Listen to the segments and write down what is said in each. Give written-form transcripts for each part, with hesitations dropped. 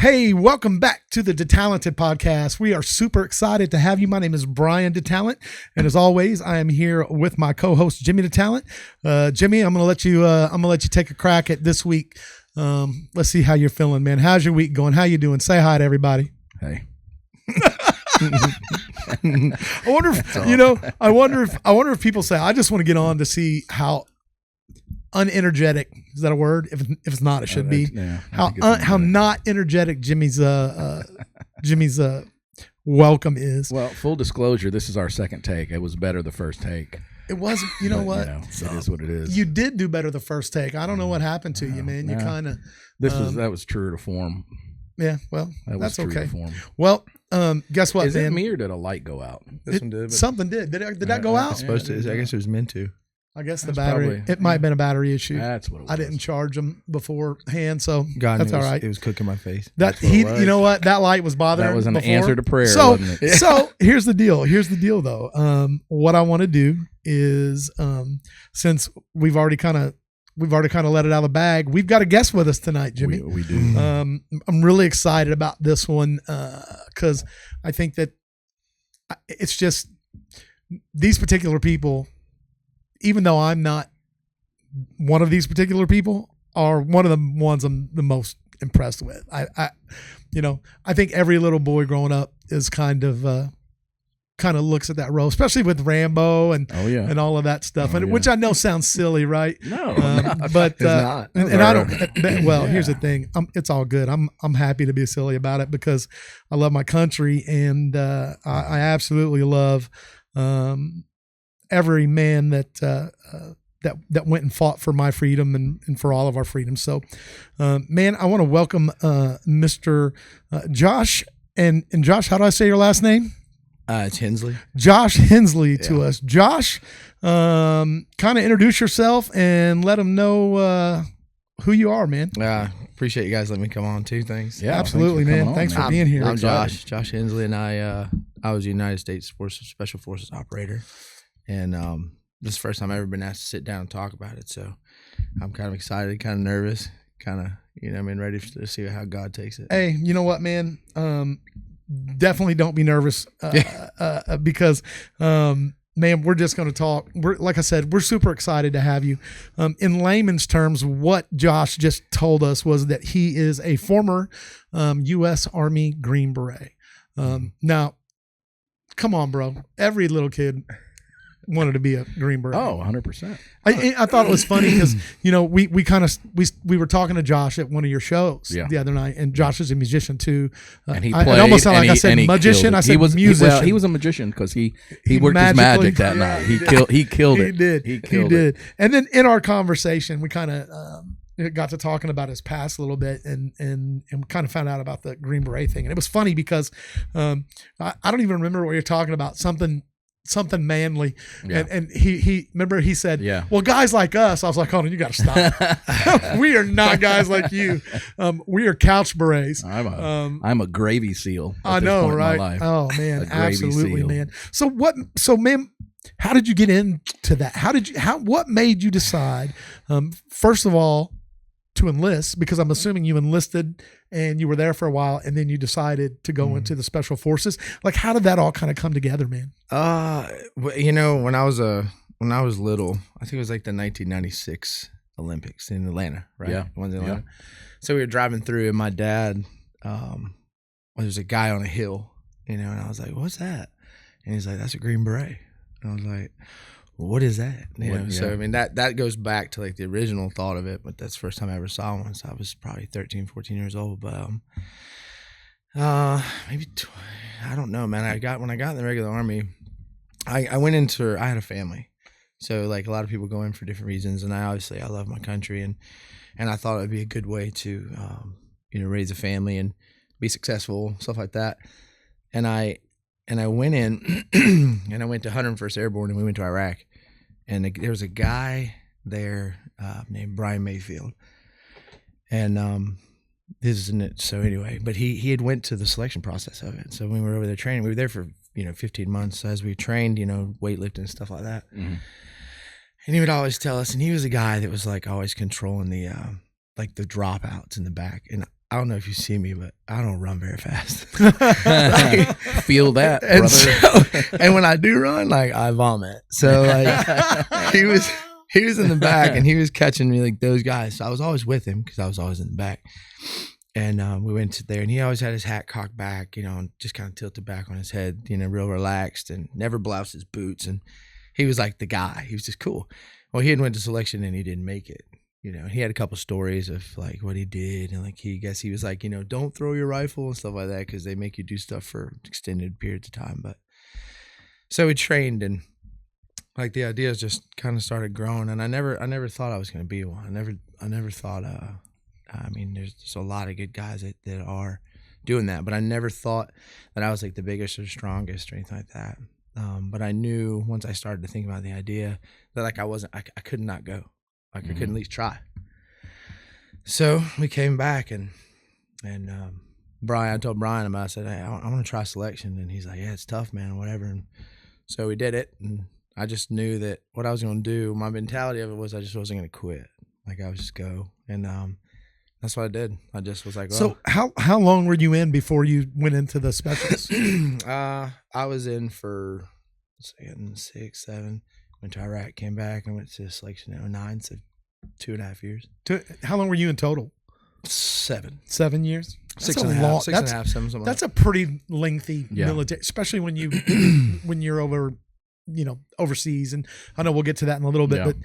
Hey, welcome back to the DeTalented Podcast. We are super excited to have you. My name is Brian DeTalent, and as always, I am here with my co-host Jimmy DeTalent. Jimmy, I'm gonna let you take a crack at this week. Let's see how you're feeling, man. How's your week going? How you doing? Say hi to everybody. Hey. I wonder if people say, I just want to get on to see how unenergetic, is that a word? If it's not, it should be. Yeah, how not energetic Jimmy's welcome is. Well, full disclosure, this is our second take. It was better the first take. It was, you know what? It is what it is. You did do better the first take. I don't know what happened to you, man. You kind of. That was true to form. Yeah, well, That's true okay. To form. Well, guess what, Is man? it me or did a light go out? This one did. Something did. Did that go out? It's supposed to. I guess it was meant to. I guess the That's battery. probably- It might have been a battery issue. That's what it was. I didn't charge them beforehand, so God, that's knew all right. It was cooking my face. That's what it was. You know what? That light was bothering. That was an before. answer to prayer, So, wasn't it? so here's the deal. Though. What I want to do is, since we've already kind of let it out of the bag, we've got a guest with us tonight, Jimmy. We do. I'm really excited about this one because I think that it's just these particular people, even though I'm not one of these particular people, are one of the ones I'm the most impressed with. I think every little boy growing up is kind of looks at that role, especially with Rambo and all of that stuff, which I know sounds silly, right? No, but It's not. and I don't. Well, here's the thing. It's all good. I'm happy to be silly about it because I love my country and I absolutely love every man that went and fought for my freedom and for all of our freedom. So, man, I want to welcome Mr. Josh and Josh. How do I say your last name? It's Hensley. Josh Hensley to us. Josh, kind of introduce yourself and let them know who you are, man. Appreciate you guys letting me come on too. Thanks. Yeah, absolutely, man. Thanks for being here. I'm Josh Hensley, and I was a United States Special Forces operator, and this is the first time I've ever been asked to sit down and talk about it. So I'm kind of excited, kind of nervous, kind of ready to see how God takes it. Hey, you know what, man? Definitely don't be nervous because, man, we're just going to talk. Like I said, we're super excited to have you. In layman's terms, what Josh just told us was that he is a former U.S. Army Green Beret. Now, come on, bro. Every little kid wanted to be a Green Beret. Oh, 100%. I thought it was funny because we were talking to Josh at one of your shows the other night, and Josh is a musician too. And he I played. almost sounded like I said and he magician. killed it. I said musician. He was a magician because he worked his magic that night. He killed it. He did. And then in our conversation, we kind of got to talking about his past a little bit and kind of found out about the Green Beret thing. And it was funny because I don't even remember what you're talking about. Something manly, and he remember he said, well, guys like us. I was like, oh, you got to stop. We are not guys like you. We are couch berets. I'm a gravy seal. I know, right? Oh man, absolutely, man. So man, how did you get into that? What made you decide, first of all, to enlist? Because I'm assuming you enlisted and you were there for a while, and then you decided to go into the Special Forces. Like, how did that all kind of come together, man? When I was little, I think it was like the 1996 Olympics in Atlanta, right? Yeah. The ones in Atlanta. So we were driving through, and my dad, there's a guy on a hill, and I was like, "What's that?" And he's like, "That's a Green Beret." And I was like, what is that? So I mean that goes back to like the original thought of it, but that's the first time I ever saw one. So I was probably 13, 14 years old. But I don't know, man. When I got in the regular Army, I had a family. So like a lot of people go in for different reasons, and I love my country, and I thought it'd be a good way to raise a family and be successful, stuff like that. And I went in and I went to 101st Airborne, and we went to Iraq. And there was a guy there named Brian Mayfield. And this isn't it. So anyway, but he had went to the selection process of it. So when we were over there training, we were there for 15 months as we trained, weightlifting and stuff like that. Mm-hmm. And he would always tell us, and he was a guy that was like always controlling the like the dropouts in the back. And I don't know if you see me, but I don't run very fast. Feel that, brother. And when I do run, like I vomit. So like he was in the back and he was catching me like those guys. So I was always with him because I was always in the back. And we went to there, and he always had his hat cocked back, and just kind of tilted back on his head, real relaxed, and never bloused his boots. And he was like the guy. He was just cool. Well, he had went to selection and he didn't make it. He had a couple stories of like what he did, and like he was like, don't throw your rifle and stuff like that because they make you do stuff for extended periods of time. But so we trained, and like the ideas just kind of started growing, and I never thought I was going to be one. I never thought. I mean, there's a lot of good guys that are doing that, but I never thought that I was like the biggest or strongest or anything like that. But I knew once I started to think about the idea that like I could not go. Like I couldn't at least try. So we came back and Brian, I told Brian about it. I said, hey, I want to try selection. And he's like, yeah, it's tough, man, or whatever. And so we did it. And I just knew that what I was going to do, my mentality of it was I just wasn't going to quit. Like I would just go. And that's what I did. I just was like, so how long were you in before you went into the specials? I was in for 6, 7. Went to Iraq, came back, and went to selection in 2009, so 2.5 years. How long were you in total? 7. 7 years? Six and a half, 7. That's a pretty lengthy military, especially when you're over, overseas. And I know we'll get to that in a little bit, but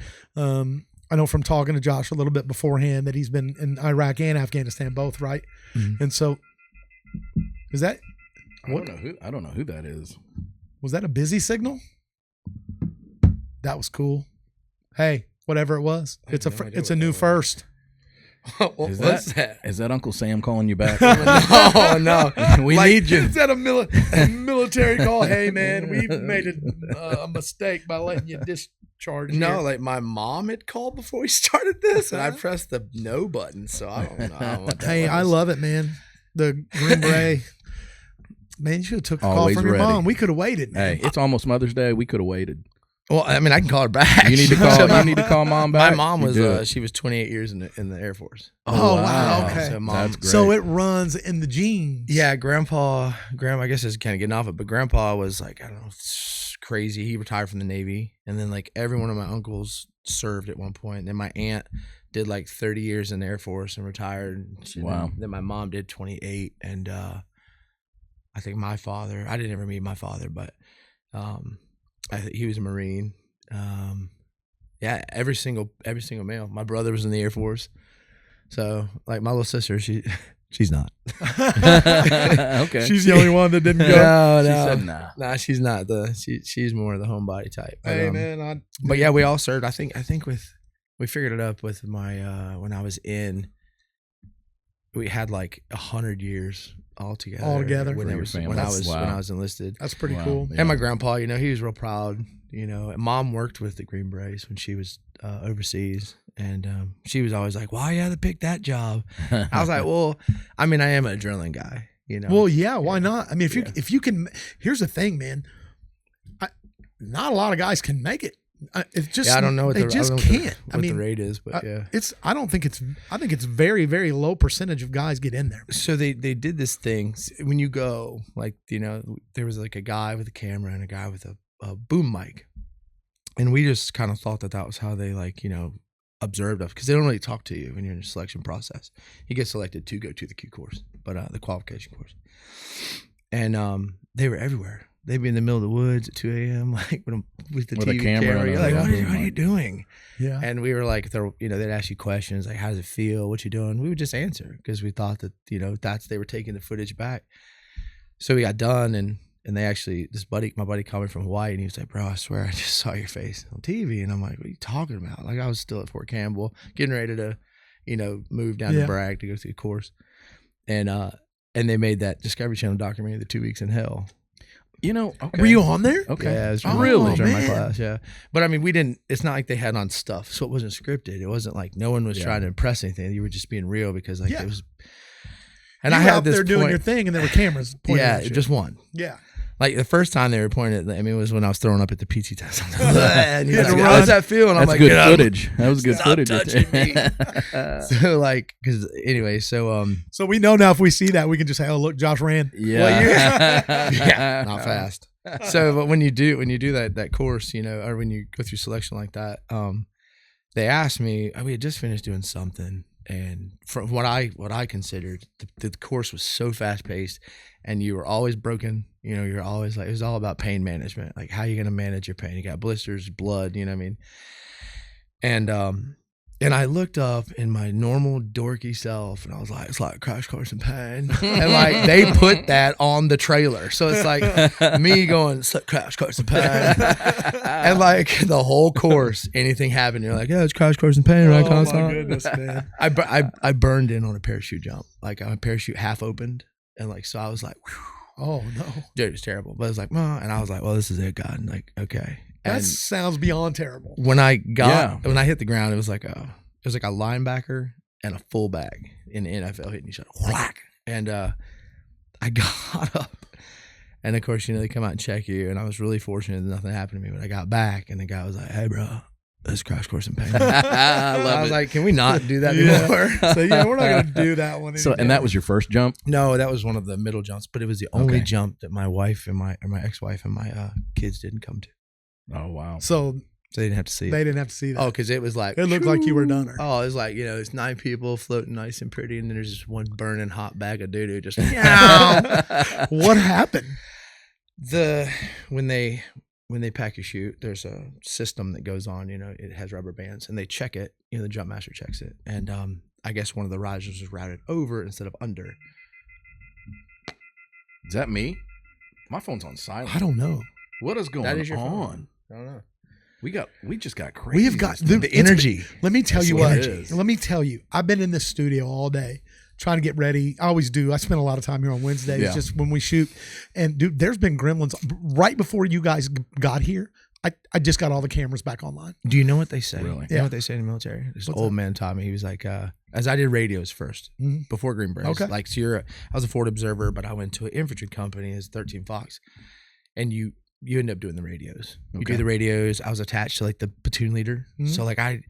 I know from talking to Josh a little bit beforehand that he's been in Iraq and Afghanistan both, right? Mm-hmm. And so, is that? I don't know who that is. Was that a busy signal? That was cool. Hey, whatever it was, it's a new first. Is that Uncle Sam calling you back? No. We need you. Is that a military call? Hey, man, we made a mistake by letting you discharge. No, here. like my mom had called before we started this, and I pressed the no button, so I don't know what that was. I love it, man. The Green Beret. Man, you should have took a call from your mom. We could have waited. Man. Hey, it's almost Mother's Day. We could have waited. Well, I mean, I can call her back. You need to call mom back. My mom was she was 28 years in the Air Force. Oh wow, okay. So that's great. So it runs in the genes. Yeah, Grandma, I guess is kind of getting off it, but Grandpa was like, I don't know, crazy. He retired from the Navy, and then like every one of my uncles served at one point. And then my aunt did like 30 years in the Air Force and retired. Wow. Then my mom did 28, and I think my father. I didn't ever meet my father, but he was a Marine. Yeah, every single male. My brother was in the Air Force, so like my little sister, she's not. Okay, she's the only one that didn't go. No, she said nah, she's not she's more of the homebody type. But, hey man, but yeah, we all served. I think we figured it up with my when I was in. We had like 100 years all together when I was enlisted. That's pretty cool. Yeah. And my grandpa, he was real proud. And Mom worked with the Green Berets when she was overseas, and she was always like, "Why you had to pick that job?" I was like, "Well, I mean, I am an adrenaline guy, Well, yeah, why not? I mean, if you can, here's the thing, man. Not a lot of guys can make it. It's just I don't know what they just can't. What the rate is, but yeah, I think it's very, very low percentage of guys get in there. So they did this thing when you go, like, there was like a guy with a camera and a guy with a boom mic, and we just kind of thought that was how they observed us, because they don't really talk to you when you're in the selection process. You get selected to go to the Q course, but the qualification course, and they were everywhere. They'd be in the middle of the woods at 2 a.m. like with the TV camera. You're like, what are you doing? Yeah. And we were like, they'd ask you questions like, how does it feel? What you doing? We would just answer, because we thought that they were taking the footage back. So we got done, and they actually, my buddy called me from Hawaii, and he was like, bro, I swear I just saw your face on TV. And I'm like, what are you talking about? Like, I was still at Fort Campbell getting ready to, move down to Bragg to go through the course. And they made that Discovery Channel documentary, The 2 Weeks in Hell. Okay. Were you on there? Okay. Yeah, it was really during my class. Yeah. But I mean, it's not like they had on stuff. So it wasn't scripted. It wasn't like no one was trying to impress anything. You were just being real, because it was. And I had this there doing your thing, and there were cameras pointing at you. Just one. Yeah. Like the first time they were pointing at me was when I was throwing up at the PT test. And he's like, how does that feel? And I'm That's like, good footage. That was good footage. Touching me. So like, because anyway, so we know now if we see that we can just say, oh look, Josh ran. Yeah. yeah, not fast. So, but when you do that course, or when you go through selection like that, they asked me. We had just finished doing something, and from what I considered, the course was so fast paced, and you were always broken. You're always like, it was all about pain management. Like, how are you going to manage your pain? You got blisters, blood. You know what I mean? And I looked up in my normal dorky self, and I was like, it's like a crash course in pain. And like they put that on the trailer, so it's like me going, it's like crash course in pain. And like the whole course, anything happened, you're like, yeah, it's crash course in pain, right? Oh my goodness, man. I burned in on a parachute jump. Like my parachute half opened, and like so I was like, whew. Oh no, Dude, it was terrible. But it was like, oh, and I was like, well, this is it, God. And like, okay. That And sounds beyond terrible. when I hit the ground, it was like a linebacker and a fullback in the NFL hitting each other. Whack. And I got up, and of course, they come out and check you. And I was really fortunate that nothing happened to me. But I got back, and the guy was like, "Hey, bro, this crash course in pain." I was like, "Can we not do that anymore?" So yeah, we're not gonna do that one. So, and that was your first jump? No, that was one of the middle jumps, but it was the only jump that my wife and my ex-wife and my kids didn't come to. Oh wow! So they didn't have to see it. They didn't have to see that. Oh, because it was like, it looked like you were done. Oh, it was like, it's 9 people floating nice and pretty, and then there's just one burning hot bag of doo-doo just. What happened? When they pack your chute, there's a system that goes on. It has rubber bands, and they check it. The jump master checks it, and I guess one of the risers was routed over instead of under. Is that me? My phone's on silent. I don't know. What is going That is your on? phone. I don't know. We just got crazy. We have got The energy. Let me tell That's you what what. it is. Let me tell you. I've been in this studio all day trying to get ready. I always do. I spend a lot of time here on Wednesdays just when we shoot. And dude, there's been gremlins right before you guys got here. I just got all the cameras back online. Do you know what they say? Really? You know what they say in the military? This What's old man taught me. He was like, as I did radios first, before Green Beret. Okay. Like, so I was a forward observer, but I went to an infantry company as 13 Fox. And you end up doing the radios. You do the radios. I was attached to like the platoon leader. So like I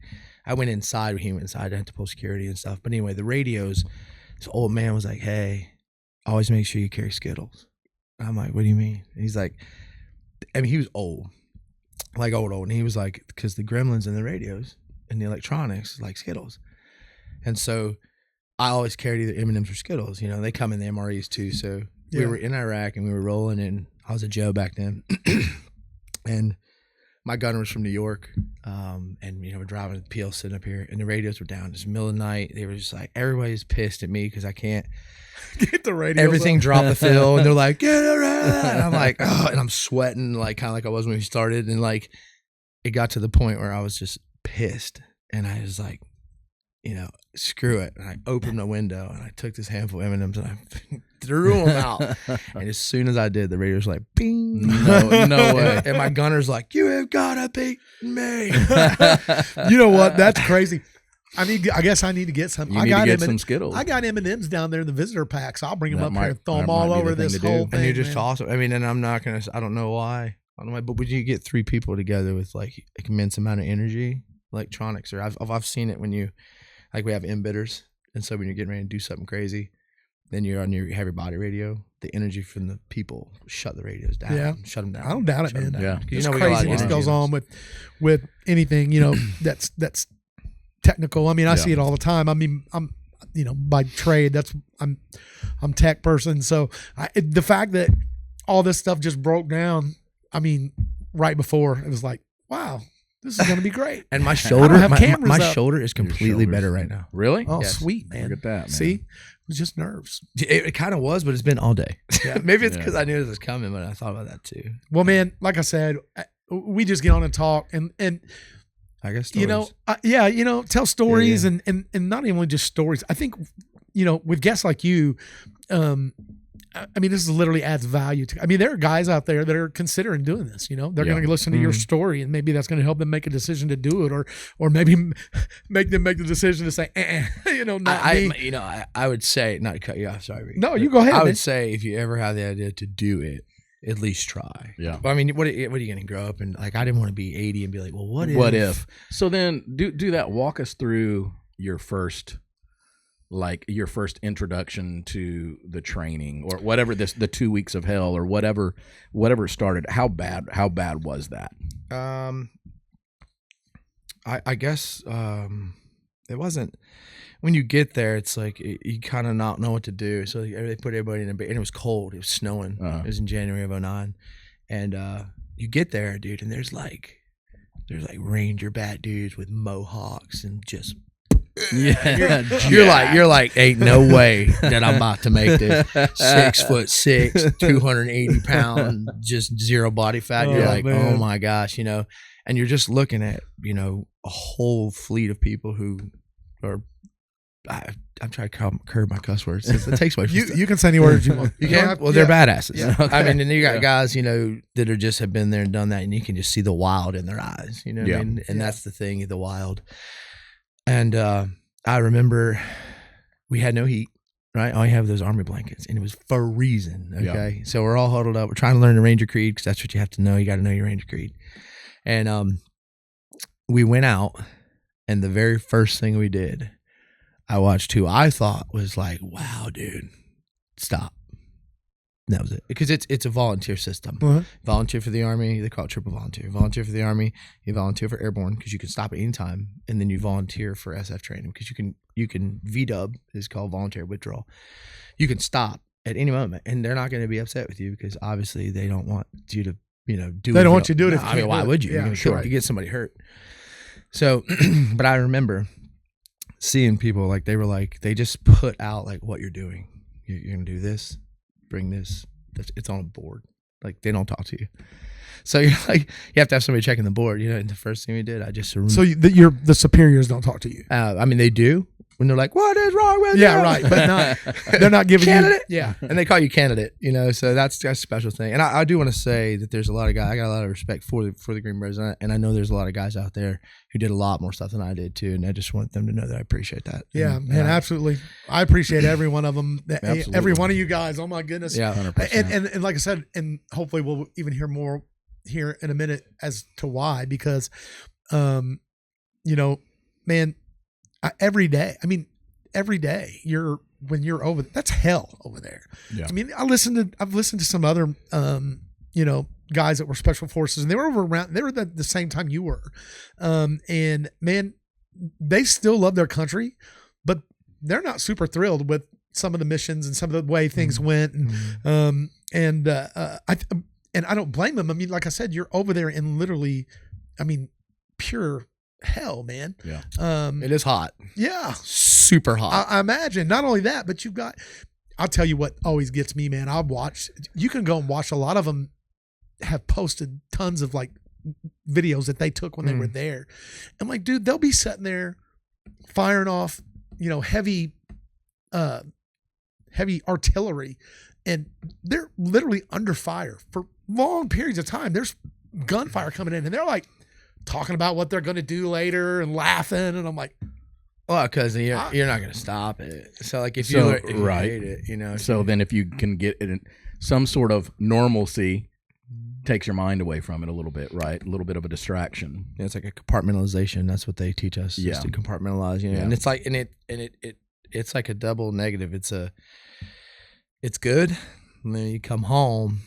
went inside when he went inside. I had to pull security and stuff. But anyway, the radios, this old man was like, hey, always make sure you carry Skittles. And I'm like, what do you mean? And he's like, he was old. Like old. And he was like, because the gremlins in the radios and the electronics is like Skittles. And so I always carried either M&Ms or Skittles. They come in the MREs too. So we were in Iraq and we were rolling, and I was a Joe back then. And my gunner was from New York. And we're driving the PL sitting up here, and the radios were down. Just middle of the night. They were just like, everybody's pissed at me because I can't Get the radio. Everything dropped the fill, and they're like, get it right. And I'm like, oh, and I'm sweating like kind of like I was when we started. And like it got to the point where I was just pissed, and I was like, screw it. And I opened the window, and I took this handful of M&Ms, and I threw them out. And as soon as I did, the radio's like, bing. No way. And my gunner's like, you have got to beat me. You know what? That's crazy. I guess I need to get some. You need to get some Skittles. I got M&Ms down there in the visitor packs. I'll bring them That up might- here and throw them that all might be over the thing this to do. whole thing. And you just man. toss them. And I'm not going to, I don't know why. But would you get 3 people together with like an immense amount of energy, electronics, or I've seen it when you, like we have embitters. And so when you're getting ready to do something crazy, then you're on your heavy body radio. The energy from the people shut the radios down. Yeah. Shut them down. I don't doubt it, man. Down. Yeah. 'Cause It's we got a lot crazy of what energy goes in on us. with anything, that's technical. I mean, I see it all the time. I mean, I'm by trade, I'm tech person. So the fact that all this stuff just broke down, I mean, right before, it was like, wow, this is going to be great. And my shoulder, have cameras my up. shoulder is completely better right now. Really? Oh, Yes. sweet, man. Look at that, man. See, it was just nerves. It kind of was, but it's been all day. Yeah. Maybe it's Yeah. because I knew this was coming, but I thought about that too. Well, man, like I said, we just get on and talk and I guess tell stories Yeah. and not even just stories. I think, with guests like you, I mean, this literally adds value to. I mean, there are guys out there that are considering doing this. They're going to listen to your story, and maybe that's going to help them make a decision to do it, or maybe make them make the decision to say, not me. I would say, not to cut you off. Sorry. No, you go ahead. I man. would say if you ever have the idea to do it, at least try. Yeah. Well, I mean, what are you going to grow up and like? I didn't want to be 80 and be like, well, what if? So then do that. Walk us through your first introduction to the training or whatever the 2 weeks of hell or whatever started. How bad was that? I guess it wasn't. When you get there, it's like you kind of not know what to do. So they put everybody in a bed, and it was cold. It was snowing. It was in January of 2009, and you get there, dude, and there's like Ranger bat dudes with mohawks and just you're like ain't no way that I'm about to make this. 6'6", 280 pound, just zero body fat. You're like, man. Oh my gosh, and you're just looking at a whole fleet of people who are. I'm trying to curb my cuss words. It takes away from you can say any words you want. You can? Well, they're badasses. Yeah. Okay. I mean, and you got guys, that are just have been there and done that, and you can just see the wild in their eyes. You know what I mean? And that's the thing, the wild. And I remember we had no heat, right? All you have are those army blankets, and it was freezing. Okay, so we're all huddled up. We're trying to learn the Ranger Creed because that's what you have to know. You got to know your Ranger Creed. And we went out, and the very first thing we did, I watched who I thought was like, wow, dude, stop. And that was it. Because it's a volunteer system. Uh-huh. Volunteer for the Army, they call it triple volunteer. Volunteer for the Army, you volunteer for airborne because you can stop at any time, and then you volunteer for SF training because you can VW is called voluntary withdrawal. You can stop at any moment, and they're not going to be upset with you because obviously they don't want you to do. They don't want you to do it. I mean, why would you? Yeah, you're sure. You get somebody hurt. So, but I remember seeing people like they just put out like what you're doing. You're gonna do this, bring this. It's on a board. Like they don't talk to you. So you're like you have to have somebody checking the board. And the first thing we did, I just so the superiors don't talk to you. I mean they do when they're like, what is wrong with you? Yeah, right. But they're not giving candidate. You. Yeah, and they call you candidate. So that's a special thing. And I do want to say that there's a lot of guys. I got a lot of respect for the Green Berets, and I know there's a lot of guys out there who did a lot more stuff than I did too. And I just want them to know that I appreciate that. Yeah, man, absolutely. I appreciate every one of them. Every one of you guys. Oh my goodness. Yeah, 100%. And like I said, and hopefully we'll even hear more here in a minute as to why, because, man, every day. I mean. Every day when you're over, that's hell over there. Yeah. I mean, I've listened to some other, guys that were special forces, and they were they were the same time you were. And man, they still love their country, but they're not super thrilled with some of the missions and some of the way things went. And, I don't blame them. I mean, like I said, you're over there in literally, pure hell, man. Yeah. It is hot. Yeah. Super hot. I imagine. Not only that, but I'll tell you what always gets me, man. You can go and watch, a lot of them have posted tons of like videos that they took when they were there. I'm like, dude, they'll be sitting there firing off, heavy artillery, and they're literally under fire for long periods of time. There's gunfire coming in, and they're like talking about what they're going to do later and laughing. And I'm like, well, because you're not going to stop it. So like if you hate it, So then if you can get it in some sort of normalcy, takes your mind away from it a little bit, right? A little bit of a distraction. Yeah, it's like a compartmentalization. That's what they teach us. Is to compartmentalize. Yeah. And it's like, it's like a double negative. It's good. And then you come home,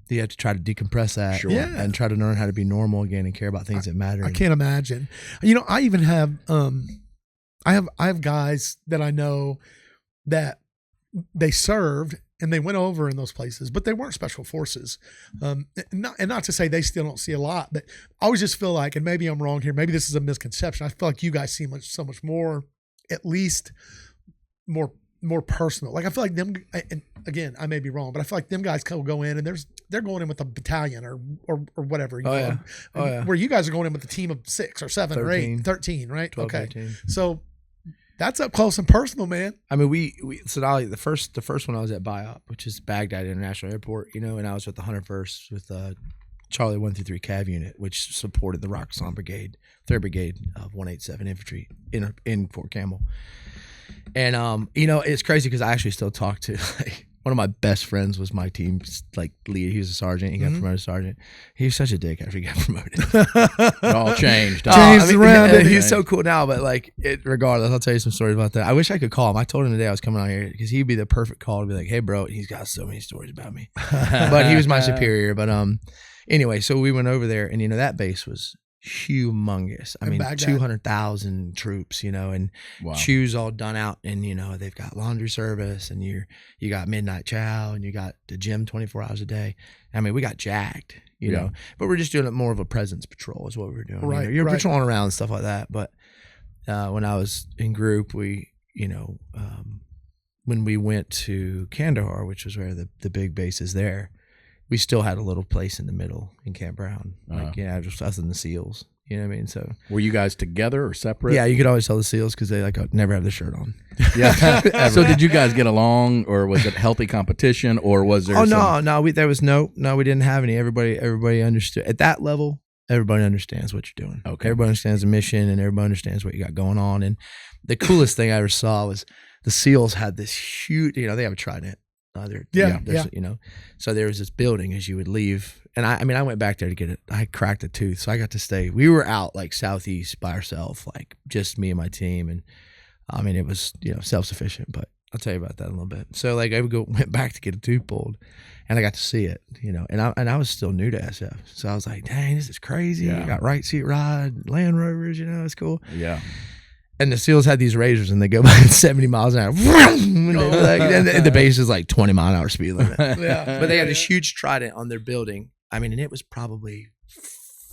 you have to try to decompress that and try to learn how to be normal again and care about things that matter. I can't imagine. I even have I have guys that I know that they served and they went over in those places, but they weren't special forces. Not to say they still don't see a lot, but I always just feel like, and maybe I'm wrong here, maybe this is a misconception, I feel like you guys see so much more, at least more personal. Like I feel like them, and again, I may be wrong, but I feel like them guys go in and they're going in with a battalion or whatever. Where you guys are going in with a team of 6 or 7 or 8, 13, right? 12, okay. 13. So that's up close and personal, man. I mean, the first one I was at BIOP, which is Baghdad International Airport, and I was with the 101st with Charlie 133 Cav unit, which supported the Raksan Brigade, 3rd Brigade of 187 Infantry in Fort Campbell. And, it's crazy because I actually still talk to one of my best friends was my team's like lead. He was a sergeant. He got promoted to sergeant. He was such a dick after he got promoted. It all changed. Changed around. He's so cool now, but like regardless, I'll tell you some stories about that. I wish I could call him. I told him today I was coming out here because he'd be the perfect call to be like, hey bro, he's got so many stories about me. But he was my superior. But anyway, so we went over there, and that base was humongous. I mean, 200,000 troops, and shoes all done out, and they've got laundry service, and you got midnight chow, and you got the gym 24 hours a day. I mean, we got jacked, but we're just doing it more of a presence patrol is what we were doing. Right, you're patrolling around and stuff like that. But when I was in group, we, when we went to Kandahar, which was where the big base is there, we still had a little place in the middle in Camp Brown, just us and the SEALs. You know what I mean? So were you guys together or separate? Yeah, you could always tell the SEALs because they never have the shirt on. Yeah. So did you guys get along, or was it healthy competition, or was there? No. We didn't have any. Everybody understood at that level. Everybody understands what you're doing. Okay. Everybody understands the mission, and everybody understands what you got going on. And the coolest thing I ever saw was the SEALs had this huge. They have a trident. So there was this building as you would leave, and I went back there to get it. I cracked a tooth, so I got to stay. We were out like southeast by ourselves, like just me and my team, and it was self-sufficient. But I'll tell you about that in a little bit. So like I went back to get a tooth pulled, and I got to see it, and I was still new to SF, so I was like, dang, this is crazy. Yeah. I got right seat ride, Land Rovers, it's cool. Yeah. And the SEALs had these razors, and they go by 70 miles an hour. And the base is like 20 mile an hour speed limit. But they had this huge trident on their building. And it was probably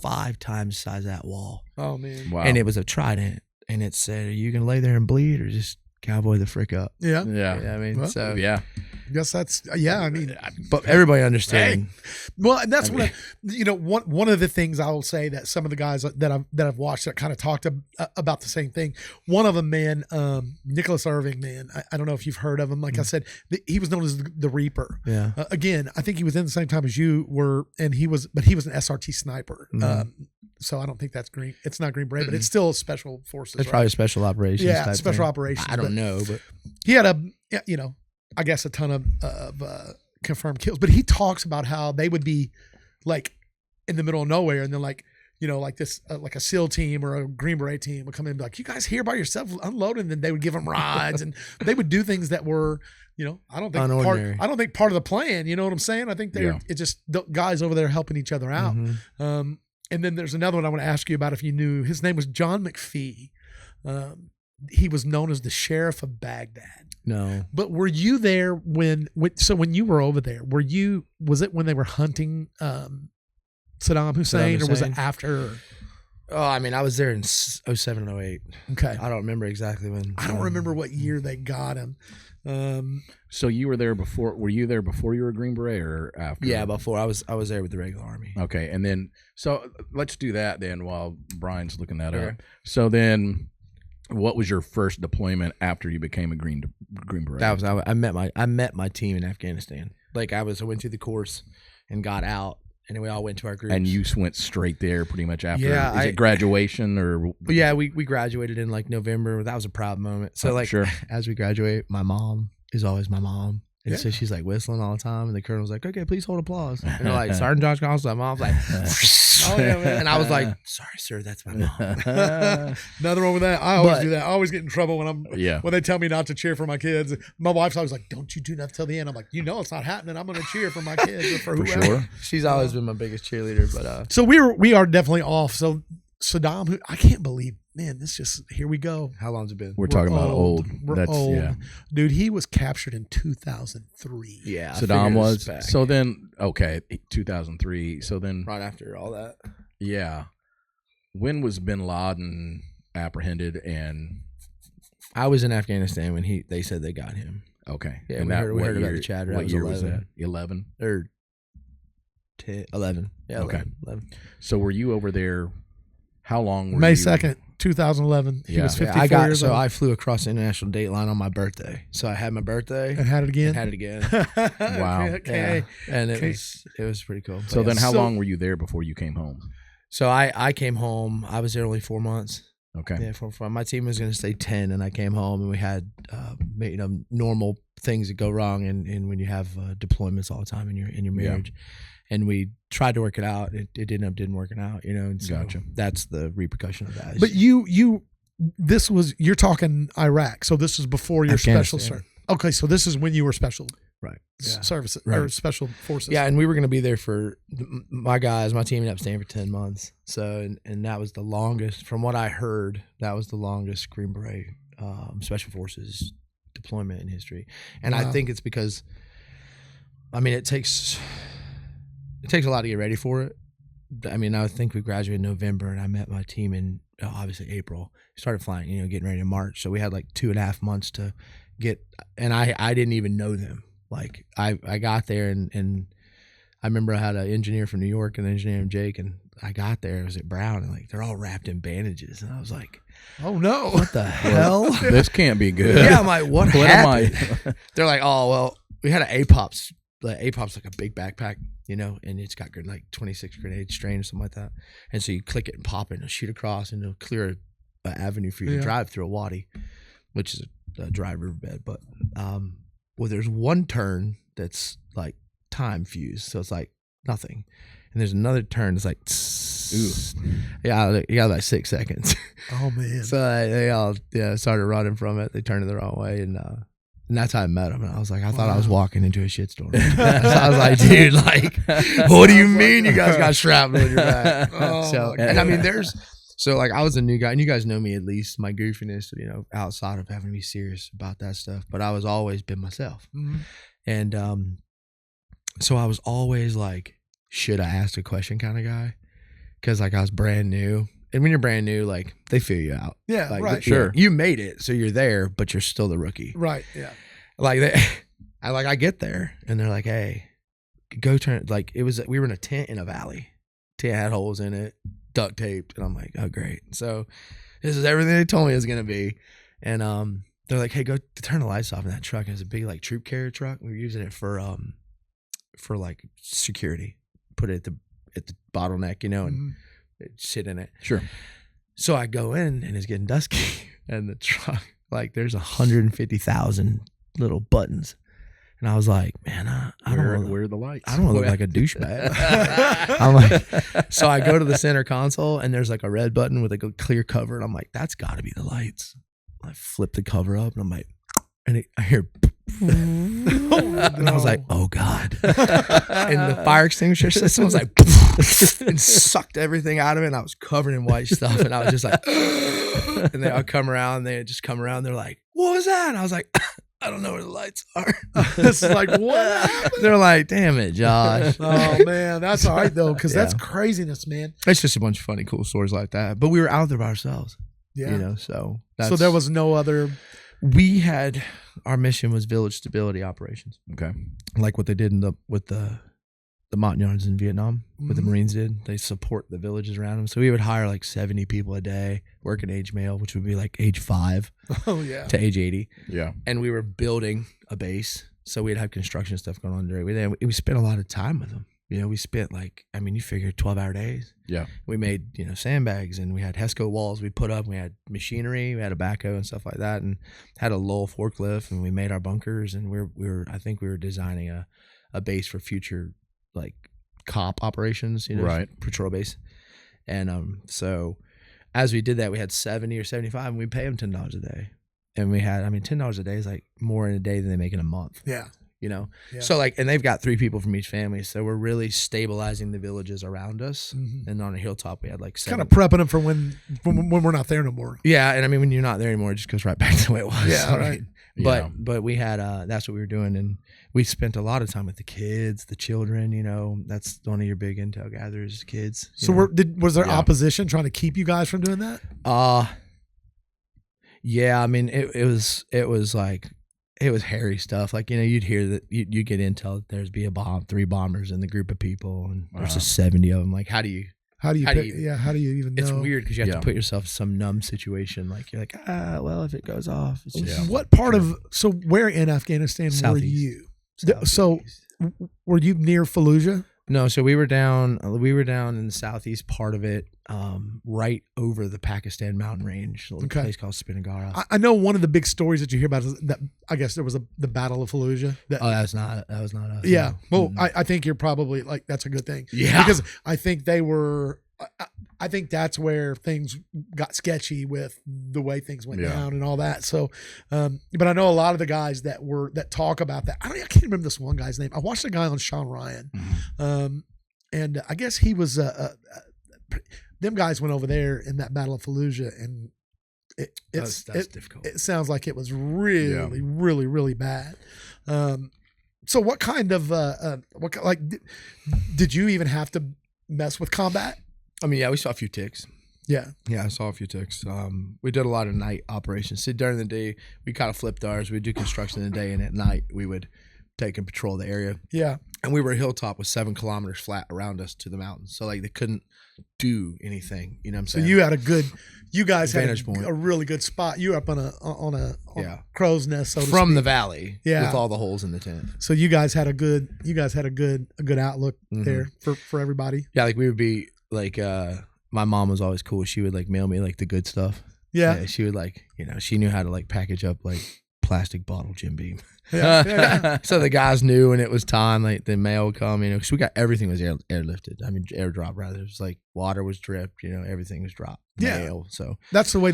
5 times the size of that wall. Oh, man. Wow. And it was a trident. And it said, are you going to lay there and bleed or just cowboy the frick up? Yeah. Yeah. I guess that's, but everybody understood. Hey. Well, and that's one of the things I will say that some of the guys that I've watched that kind of talked about the same thing. One of them, man, Nicholas Irving, man, I don't know if you've heard of him. Like I said, he was known as the Reaper. Yeah. Again, I think he was in the same time as you were, but he was an SRT sniper. So I don't think that's Green. It's not Green Beret, but it's still special forces. It's probably special operations. Yeah, special operations. I don't know, but he had I guess a ton of confirmed kills. But he talks about how they would be like in the middle of nowhere, and then like this like a SEAL team or a Green Beret team would come in and be like, "You guys here by yourself unloading?" And then they would give them rides, and they would do things that were I don't think part of the plan. You know what I'm saying? I think it's just guys over there helping each other out. Mm-hmm. And then there's another one I want to ask you about if you knew. His name was John McPhee. He was known as the Sheriff of Baghdad. No. But were you there when you were over there, was it when they were hunting Saddam Hussein, or was it after? Oh, I was there in 07 and 08. Okay. I don't remember exactly when. I don't remember what year they got him. So you were there before? Were you there before you were a Green Beret or after? Yeah, before. I was there with the regular Army. Okay, and then so let's do that then while Brian's looking that up. So then, what was your first deployment after you became a Green Beret? That was I met my team in Afghanistan. Like I went through the course and got out. And then we all went to our groups. And you went straight there pretty much after. Yeah, is it graduation or? Yeah, we graduated in like November. That was a proud moment. So as we graduate, my mom is always my mom. And so she's like whistling all the time. And the colonel's like, okay, please hold applause. And they're like, Sergeant Josh Hensley. My mom's like, oh yeah, man. And I was like, sorry, sir, that's my mom. Nothing wrong with that. I always do that. I always get in trouble when when they tell me not to cheer for my kids. My wife's always like, don't you do that till the end. I'm like, it's not happening. I'm going to cheer for my kids or for whoever. Sure. She's always been my biggest cheerleader. But so we are definitely off. So Saddam, I can't believe, man, here we go. How long's it been? We're talking about old. We're old. Yeah. Dude, he was captured in 2003. Yeah. Saddam was. So then, 2003. So then. Right after all that. Yeah. When was bin Laden apprehended? And I was in Afghanistan when they said they got him. Okay. Yeah, and we heard about the Chad. What year was that? 11? Or 10, 11. Yeah, okay. 11. So were you over there? How long were you? May 2nd, 2011. He was 54 years old. I flew across the international date line on my birthday. So I had my birthday. And had it again? Wow. Okay. Yeah. And it was pretty cool. So then how long were you there before you came home? So I came home. I was there only 4 months. Okay. Yeah, 4-5. My team was going to stay 10, and I came home, and we had normal things that go wrong, and when you have deployments all the time in your marriage, and we tried to work it out, it didn't work out, and so Gotcha. that's the repercussion of that. But you're talking Iraq, so this is before your special service. Okay, so this is when you were special services or special forces. Yeah, and we were going to be there for my team ended up staying for 10 months. So, and that was the longest, from what I heard, that was the longest Green Beret special forces deployment in history. And I think it's because, it takes a lot to get ready for it. I think we graduated in November, and I met my team in obviously April. Started flying, getting ready in March. So we had like 2.5 months to get, and I didn't even know them. Like I got there, and I remember I had an engineer from New York and an engineer named Jake, and I got there, it was at Brown, and like they're all wrapped in bandages, and I was like, oh no, what the hell? This can't be good. Yeah, I'm like, what happened? They're like, oh well, we had an APOPS. Like APOP's like a big backpack, and it's got like 26 grenade strain or something like that. And so you click it and pop it and it'll shoot across, and it'll clear an avenue for you to drive through a wadi, which is a dry riverbed. But there's one turn that's like time fused, so it's like nothing. And there's another turn that's like, yeah, you got like 6 seconds. Oh man! So they all started running from it. They turned it the wrong way, and that's how I met him. And I was like, I thought I was walking into a shitstorm. So I was like, dude, like, what do you mean you guys got shrapnel in your back? So I was a new guy, and you guys know me, at least my goofiness, outside of having to be serious about that stuff. But I was always been myself. Mm-hmm. And so I was always like, should I ask a question kind of guy? Because like I was brand new. And when you're brand new, like they feel you out. Yeah, like, right. Sure. You made it, so you're there, but you're still the rookie. Right. Yeah. Like I get there, and they're like, "Hey, go turn." Like we were in a tent in a valley. Tent had holes in it, duct taped, and I'm like, "Oh, great!" So this is everything they told me it was gonna be. And they're like, "Hey, go turn the lights off in that truck." And it's a big like troop carrier truck. We were using it for like security. Put it at the bottleneck, and sit in it. Sure. So I go in, and it's getting dusky, and the truck, like there's 150,000 little buttons, and I was like, man, I don't know where are the lights? I don't want to look like a douchebag. I'm like, so I go to the center console, and there's like a red button with like a clear cover, and I'm like, that's got to be the lights. I flip the cover up, and I'm like, and I hear. And I was like, oh God. And the fire extinguisher system was like and sucked everything out of it, and I was covered in white stuff, and I was just like and they all come around, they're like, what was that? And I was like, I don't know where the lights are. It's like, what happened? They're like, damn it, Josh. Oh man, that's all right though, because that's craziness, man. It's just a bunch of funny, cool stories like that. But we were out there by ourselves. Yeah. So there was no other. We had, our mission was village stability operations. Okay. Like what they did with the Montagnards in Vietnam, what the Marines did. They support the villages around them. So we would hire like 70 people a day, working age male, which would be like age 5 to age 80. Yeah. And we were building a base. So we'd have construction stuff going on during the day. We spent a lot of time with them. We spent you figure 12-hour days. Yeah. We made, sandbags, and we had HESCO walls we put up. We had machinery, we had a backhoe and stuff like that, and had a Lowell forklift, and we made our bunkers, and I think we were designing a base for future like COP operations, right. Patrol base. And so as we did that, we had 70 or 75, and we pay them $10 a day. And we had, $10 a day is like more in a day than they make in a month. Yeah. Yeah. So and they've got 3 people from each family, so we're really stabilizing the villages around us. And on a hilltop we had like 7. Kind of prepping them for when we're not there no more. Yeah, and when you're not there anymore, it just goes right back to the way it was. Yeah, right. But we had that's what we were doing, and we spent a lot of time with the kids, the children. That's one of your big intel gatherers, kids. So was there opposition trying to keep you guys from doing that? Yeah, it was like. It was hairy stuff. Like, you'd hear that you get intel that there's 3 bombers in the group of people, and there's just 70 of them. Like, how do you even know? It's weird because you have to put yourself in some numb situation. Like, you're like, well, if it goes off. It's just what part of, where in Afghanistan were you? Southeast. So were you near Fallujah? No, so we were down in the southeast part of it, right over the Pakistan mountain range, a little place called Spinagara. I know one of the big stories that you hear about is that I guess there was the Battle of Fallujah. That was not us. Yeah. No. Well, I think you're probably like, that's a good thing. Yeah. Because I think they were, I think that's where things got sketchy with the way things went down and all that. So, but I know a lot of the guys that talk about that. I can't remember this one guy's name. I watched a guy on Sean Ryan, and I guess he was them guys went over there in that Battle of Fallujah, and that's difficult. It sounds like it was really, really, really bad. So what kind of did you even have to mess with combat? I mean, yeah, we saw a few ticks. Yeah, I saw a few ticks. We did a lot of night operations. So during the day, we kind of flipped ours. We'd do construction in the day, and at night we would take and patrol the area. Yeah, and we were a hilltop with 7 kilometers flat around us to the mountains. So like they couldn't do anything. You know what I'm saying? So you guys had a really good spot. You were up on a crow's nest, so from the valley, with all the holes in the tent. So you guys had a good outlook there for everybody. Yeah, like we would be like, my mom was always cool. She would like mail me like the good stuff. Yeah. She would like, she knew how to like package up like plastic bottle Jim Beam. Yeah. So the guys knew when it was time, like the mail would come, because we got everything was airlifted. I mean, airdrop rather. It was like water was dripped, everything was dropped. Yeah. Mail. So that's the way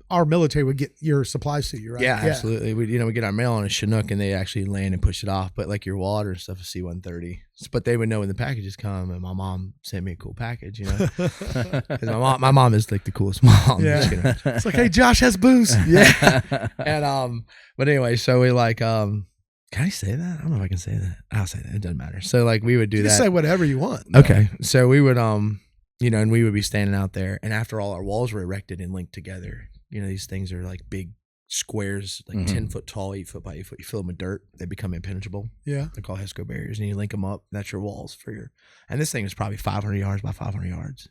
our military would get your supplies to you, right? Yeah, absolutely. We get our mail on a Chinook and they actually land and push it off. But like your water and stuff is C-130. But they would know when the packages come, and my mom sent me a cool package, 'Cause my mom is like the coolest mom. Yeah. It's like, hey, Josh has booze. Yeah. And but anyway, so we like can I say that? I don't know if I can say that. I'll say that. It doesn't matter. So like we would do you that. Say whatever you want. Okay. So we would and we would be standing out there, and after all our walls were erected and linked together, these things are like big squares, like 10 foot tall, 8 foot by 8 foot. You fill them with dirt, they become impenetrable. Yeah. They're called HESCO barriers, and you link them up. That's your walls and this thing is probably 500 yards by 500 yards.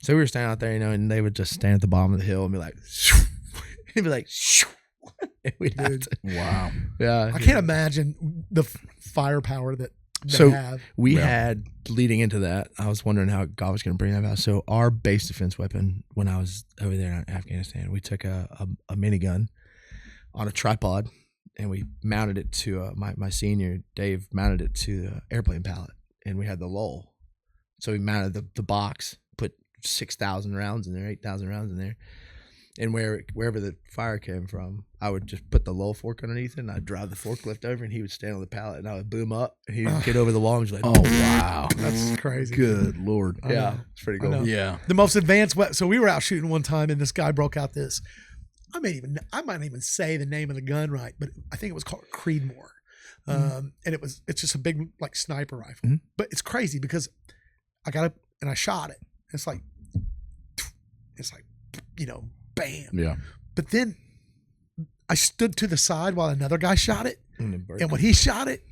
So we were standing out there, and they would just stand at the bottom of the hill and be like, it'd be like, and we'd have to, wow. Yeah. I can't imagine the firepower that so have. We had, leading into that, I was wondering how God was going to bring that about. So our base defense weapon, when I was over there in Afghanistan, we took a minigun on a tripod, and we mounted it to my senior Dave mounted it to the airplane pallet, and we had the lull. So we mounted the box, put 6,000 rounds in there, 8,000 rounds in there. And wherever the fire came from, I would just put the lull fork underneath it, and I'd drive the forklift over, and he would stand on the pallet, and I would boom up, and he would get over the wall and be like, "Oh wow, that's crazy." Good Lord, yeah, it's pretty cool. Yeah, the most advanced weapon. So we were out shooting one time, and this guy broke out this. I might even say the name of the gun right, but I think it was called Creedmoor, and it's just a big like sniper rifle. But it's crazy because I got up and I shot it. It's like bam. Yeah. But then I stood to the side while another guy shot it. And when he shot it,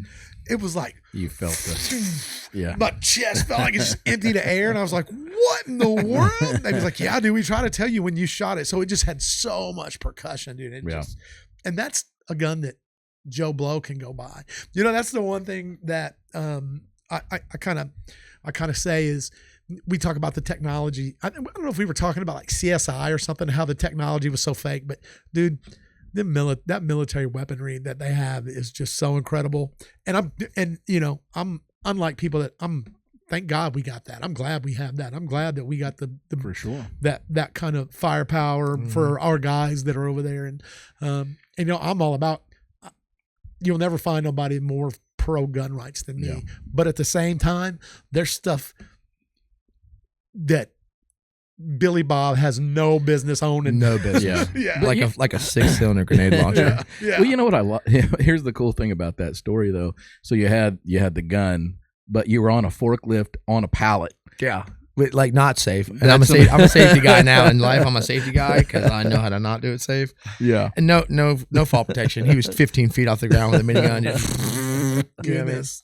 it was like, you felt this. Yeah. My chest felt like it just emptied the air. And I was like, what in the world? And he was like, yeah, dude, we try to tell you when you shot it. So it just had so much percussion, dude. And that's a gun that Joe Blow can go by. That's the one thing that I kind of say is, we talk about the technology. I don't know if we were talking about like CSI or something, how the technology was so fake, but dude, that military weaponry that they have is just so incredible. And I'm unlike people thank God we got that. I'm glad we have that. I'm glad that we got the for sure that kind of firepower for our guys that are over there. And I'm all about, you'll never find nobody more pro gun rights than me. Yeah. But at the same time, there's stuff that Billy Bob has no business owning. No business. Yeah. Like a 6-cylinder grenade launcher. Yeah. Well, you know what I love? Here's the cool thing about that story, though. So you had the gun, but you were on a forklift on a pallet. Yeah. Like not safe. And I'm a safety guy now in life. I'm a safety guy because I know how to not do it safe. Yeah. And no fall protection. He was 15 feet off the ground with a minigun. Goodness.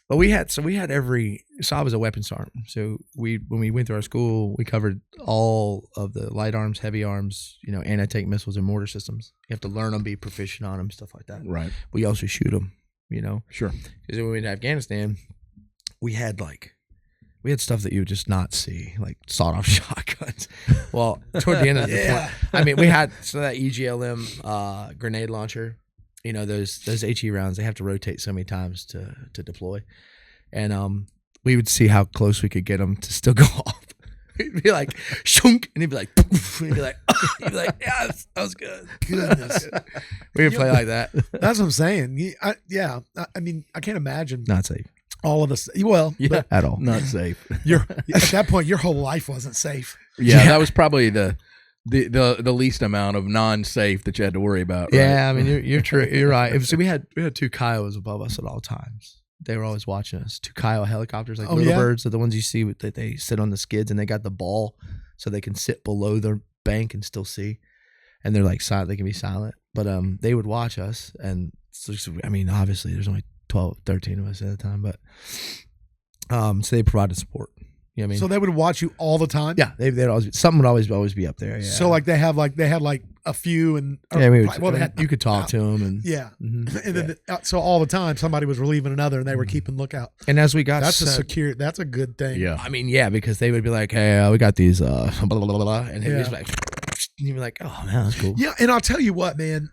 But I was a weapons sergeant. So when we went through our school, we covered all of the light arms, heavy arms, anti-tank missiles and mortar systems. You have to learn them, be proficient on them, stuff like that. Right. We also shoot them, Sure. Because when we went to Afghanistan, we had stuff that you would just not see, like sawed-off shotguns. Well, toward the end of the deployment, I mean, we had that EGLM grenade launcher. You know, those HE rounds, they have to rotate so many times to deploy. And we would see how close we could get them to still go off. He'd be like, shunk, and he'd be like, poof, and he'd be like, yes, that was good. Goodness. We would play like that. That's what I'm saying. I mean, I can't imagine Not safe. all of us. Well, Yeah, At all. not safe. at that point, your whole life wasn't safe. Yeah, that was probably the least amount of non-safe that you had to worry about. Right? Yeah, I mean, you're true. You're right. So we had 2 Kiowas above us at all times. They were always watching us. 2 Kiowa helicopters, like little birds, are the ones you see that they sit on the skids, and they got the ball so they can sit below the bank and still see. And they're like silent. They can be silent, but they would watch us. And so, I mean, obviously, there's only 12, 13 of us at the time, but so they provided support. You know what I mean? So they would watch you all the time. Yeah, they'd always something would always be up there. Yeah. So like they had a few and Yeah, they had, you could talk to them, and yeah. Mhm. And then so all the time somebody was relieving another and they were keeping lookout. And as we got That's that's a good thing. Yeah. I mean, yeah, because they would be like, "Hey, we got these," blah, blah, blah, blah, and he'd be like, and you'd be like, "Oh man, that's cool." Yeah, and I'll tell you what, man,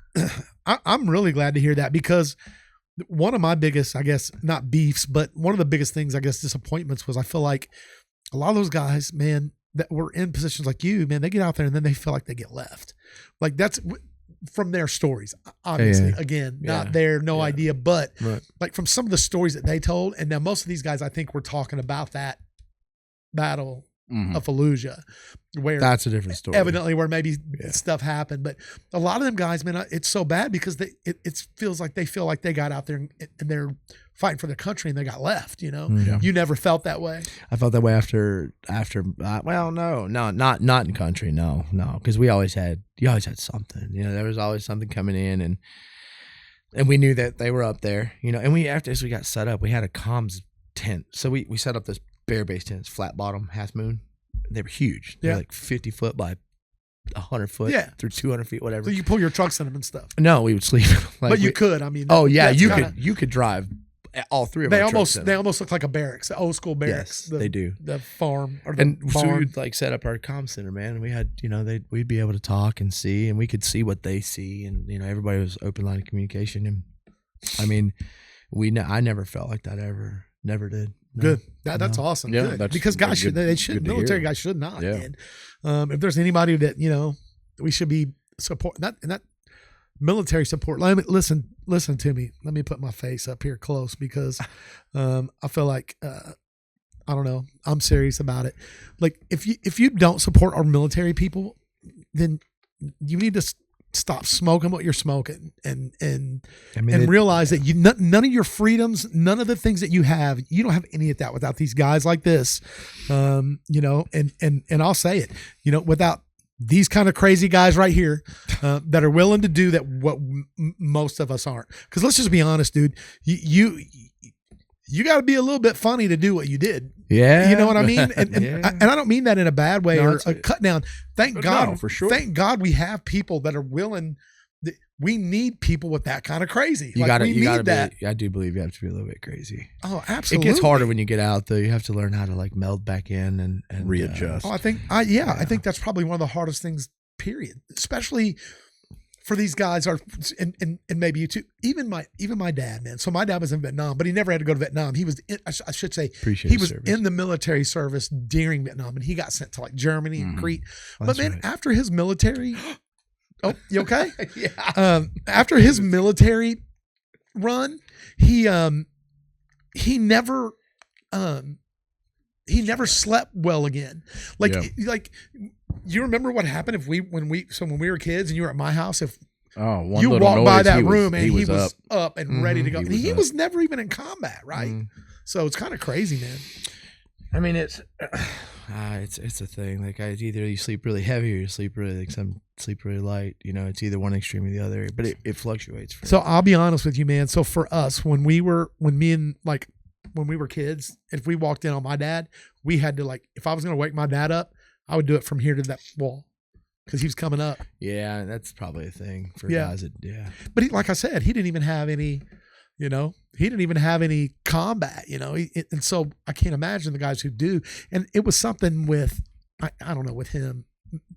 I'm really glad to hear that, because one of my biggest, I guess, not beefs, but one of the biggest things, I guess, disappointments was I feel like a lot of those guys, man, that were in positions like you, man, they get out there and then they feel like they get left. Like that's from their stories, obviously. Yeah. Again, Yeah. not there, no Yeah. idea, but Right. like from some of the stories that they told, and now most of these guys, I think, were talking about that battle Mhm. of Fallujah, where That's a different story. evidently where maybe Yeah. stuff happened, but a lot of them guys, man, it's so bad because it feels like they feel like they got out there and they're fighting for their country and they got left. You know, Mhm. you never felt that way. I felt that way after. Well, no, not in country. No, because you always had something. You know, there was always something coming in, and we knew that they were up there. You know, and as we got set up, we had a comms tent, so we set up this bear base tents, flat bottom, half moon. They were huge. They're Yeah. like 50 foot by 100 foot. Yeah. Through 200 feet, whatever. So you pull your trucks in them and stuff, No, we would sleep. but you could. I mean, Oh yeah, that's you kinda- could. You could drive all 3 of They our trucks in. almost look like a barracks, the old school barracks. Yes, they do. The farm or the And so we barn. would like set up our comm center, man. And we had, we'd be able to talk and see, and we could see what they see, and everybody was open line of communication. And I mean, I never felt like that ever, never did. No. Good. That's awesome. Yeah, Good. that's because guys good- they should good to military hear. guys should not. Yeah. Man. If there's anybody that we should be support that military support. Listen to me. Let me put my face up here close because I feel like I don't know. I'm serious about it. Like if you don't support our military people, then you need to stop smoking what you're smoking and I mean, realize that none of your freedoms, none of the things that you don't have any of that without these guys like this. And I'll say it, without these kind of crazy guys right here that are willing to do that what most of us aren't. Because let's just be honest, dude. You got to be a little bit funny to do what you did. yeah, You know what I mean? And Yeah. I don't mean that in a bad way No, or it's a cut down. Thank No, God, for sure. Thank God we have people that are willing. We need people with that kind of crazy. you gotta we need that. I do believe you have to be a little bit crazy. Oh, absolutely. It gets harder when you get out, though. You have to learn how to like meld back in and Readjust. Oh, I think that's probably one of the hardest things. Period. Especially for these guys and maybe you too. Even my dad, man. So my dad was in Vietnam, but he never had to go to Vietnam. He was I should say Appreciate he the was service. in the military service during Vietnam, and he got sent to like Germany and Mhm. Crete. Oh, But that's man, right. after his military, oh, you okay? yeah. After his military run, he never slept well again. Like you remember what happened when we were kids and you were at my house, if Oh, one you little walked by noise, that he was- room and he was up. up and ready to go. He And was he up. was never even in combat, right? Mm. So it's kind of crazy, man. I mean, it's a thing. Like either you sleep really heavy or you sleep really sleep really light. It's either one extreme or the other. But it fluctuates. So I'll be honest with you, man. So for us, when we were kids, if we walked in on my dad, we had to if I was going to wake my dad up, I would do it from here to that wall because he was coming up. yeah, that's probably a thing for Yeah. guys. Yeah, But like I said, he didn't even have any You know, he didn't even have any combat, you know, and so I can't imagine the guys who do. And it was something with, I don't know, with him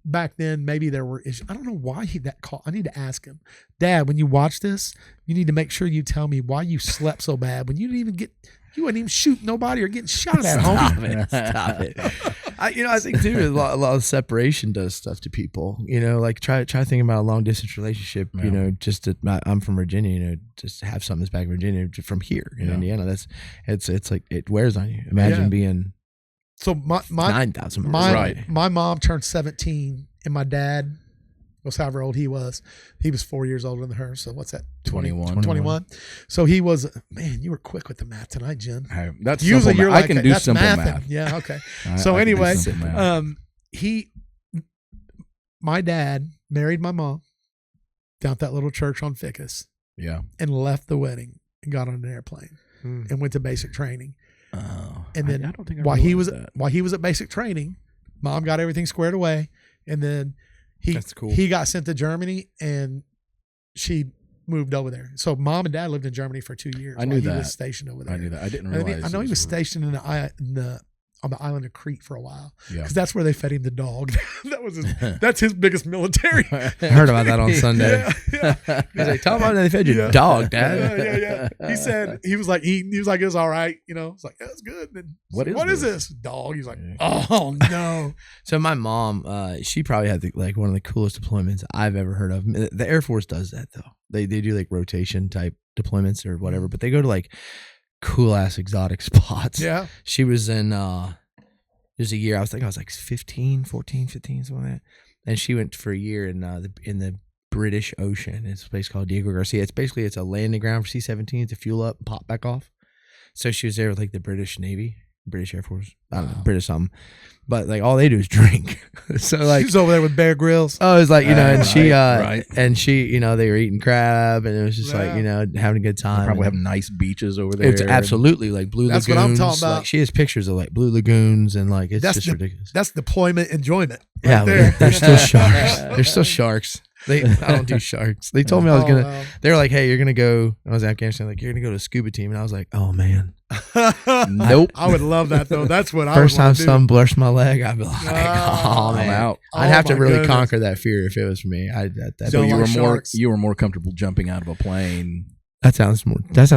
back then, maybe there were issues. I don't know why he that call. I need to ask him, Dad, when you watch this, you need to make sure you tell me why you slept so bad when you didn't even get, you wouldn't even shoot nobody or getting shot at home. Stop it. I think too, a lot of separation does stuff to people. You know, like try thinking about a long distance relationship. Yeah. You know, I'm from Virginia. You know, just to have something that's back in Virginia from here in Indiana. It's like it wears on you. Imagine being. So my 9,000. My mom turned 17, and my dad was however old he was. He was 4 years older than her. So what's that? 21. So he was, man, you were quick with the math tonight, Jen. That's usually you're like, I can do simple math. Yeah, okay. So anyway, my dad married my mom down at that little church on Ficus. Yeah. And left the wedding and got on an airplane and went to basic training. And then I don't think while he was at basic training, Mom got everything squared away, and then he got sent to Germany, and she moved over there. So Mom and Dad lived in Germany for 2 years. I knew that. He was stationed over there. I knew that. I didn't realize. I know he was stationed on the island of Crete for a while, because Yeah. that's where they fed him the dog. That's his biggest military. I heard about that on Sunday. Yeah. He's like, tell them they fed you dog, Dad. Yeah. He said he was like eating. He was like, it was all right. You know, it's like that's good. And What is this dog? He's like, oh no. So my mom, she probably had one of the coolest deployments I've ever heard of. The Air Force does that though. They do like rotation type deployments or whatever, but they go to like cool ass exotic spots. Yeah. She was in there's a year I was like 15, something like that. And she went for a year in the British Ocean. It's a place called Diego Garcia. It's a landing ground for C-17 to fuel up and pop back off. So she was there with like the British Navy, British Air Force, I don't know, British something. But like all they do is drink. So like she's over there with Bear Grylls. Oh, it was like, you know, and right. she, you know, they were eating crab, and it was just like, you know, having a good time. They probably have nice beaches over there. It's absolutely like blue lagoons. That's what I'm talking about. Like, she has pictures of like blue lagoons, and like it's just ridiculous. That's deployment enjoyment. Yeah, they're still sharks. They're still sharks. I don't do sharks. They told me I was gonna. Wow. They were like, "Hey, you're gonna go." I was in Afghanistan. Like, you're gonna go to a scuba team, and I was like, "Oh man, nope." I would love that though. That's what first time someone blushed my leg, I'd be like, "Oh man, I'm out." I'd have to really conquer that fear if it was for me. So you were more comfortable jumping out of a plane. That sounds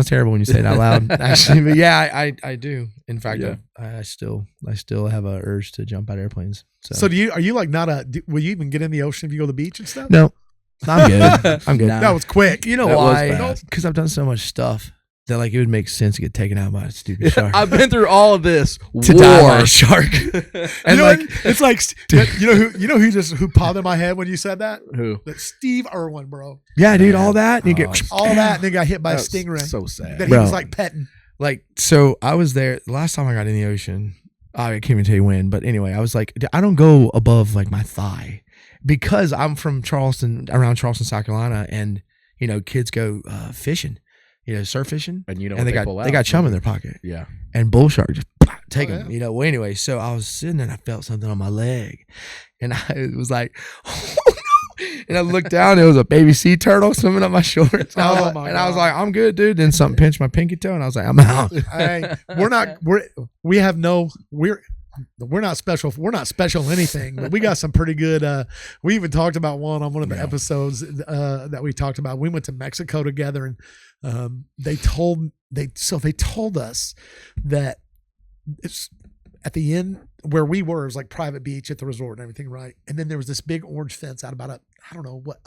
terrible when you say it out loud, actually. But yeah, I do. In fact, I still have a urge to jump out of airplanes. So are you like will you even get in the ocean if you go to the beach and stuff? No, I'm good. I'm good. Nah. That was quick. You know why? Because I've done so much stuff that like it would make sense to get taken out by a stupid shark. I've been through all of this to die by a shark. And it's like you know who popped in my head when you said that? Who? That Steve Irwin, bro. Yeah, dude, all that. And you get all that, and then got hit by a stingray. So sad. That he was like petting. Like, so I was there the last time I got in the ocean. I can't even tell you when, but anyway, I was like, I don't go above like my thigh because I'm from around Charleston, South Carolina, and you know, kids go fishing. You know, surf fishing, and you know, and they got chum in their pocket. Yeah, and bull shark just take them. You know. Well, anyway, so I was sitting there and I felt something on my leg, and I was like, oh no! And I looked down, and it was a baby sea turtle swimming up my shoulders. I was like, I'm good, dude. Then something pinched my pinky toe, and I was like, I'm out. Hey, we're not special. We're not special anything, but we got some pretty good. We even talked about one on one of the episodes that we talked about. We went to Mexico together, and they told us that it's at the end where we were. It was like private beach at the resort and everything, right? And then there was this big orange fence out about I don't know what.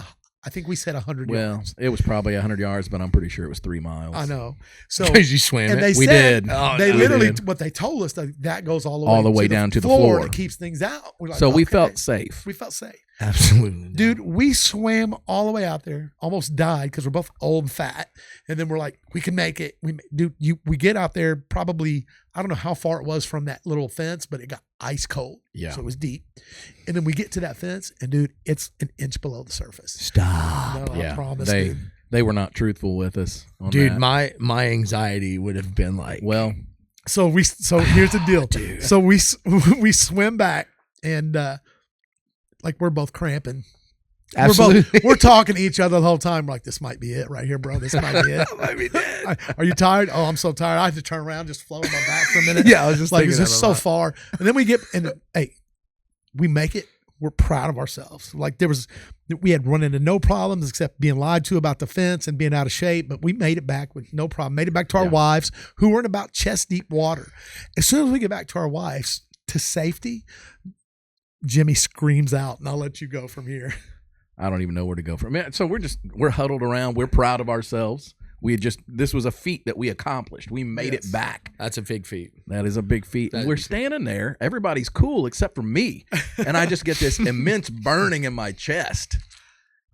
I think we said 100 yards. Well, it was probably 100 yards, but I'm pretty sure it was 3 miles. I know. So because you swam and it. We did. They literally what they told us that goes all the way down to the floor. And it keeps things out. We're like, so we felt safe. We felt safe. Absolutely, dude. We swam all the way out there, almost died because we're both old and fat. And then we're like, we can make it. We get out there probably. I don't know how far it was from that little fence, but it got ice cold. Yeah. So it was deep. And then we get to that fence, and dude, it's an inch below the surface. Stop. No, I promise. They were not truthful with us, dude. That. My anxiety would have been like, well. So here's the deal. Dude. So we swim back, and like we're both cramping, Absolutely. We're talking to each other the whole time. We're like, this might be it right here, bro. This might be it. might be dead. Are you tired? Oh, I'm so tired. I have to turn around, just float on my back for a minute. Yeah, I was just like, thinking is this so far? And then we get, and hey, we make it. We're proud of ourselves. Like we had run into no problems except being lied to about the fence and being out of shape, but we made it back with no problem. Made it back to our wives who were in about chest deep water. As soon as we get back to our wives to safety, Jimmy screams out, and I'll let you go from here. I don't even know where to go from. So we're huddled around. We're proud of ourselves. This was a feat that we accomplished. We made it back. That's a big feat. That is a big feat. And we're standing there. Everybody's cool except for me. And I just get this immense burning in my chest.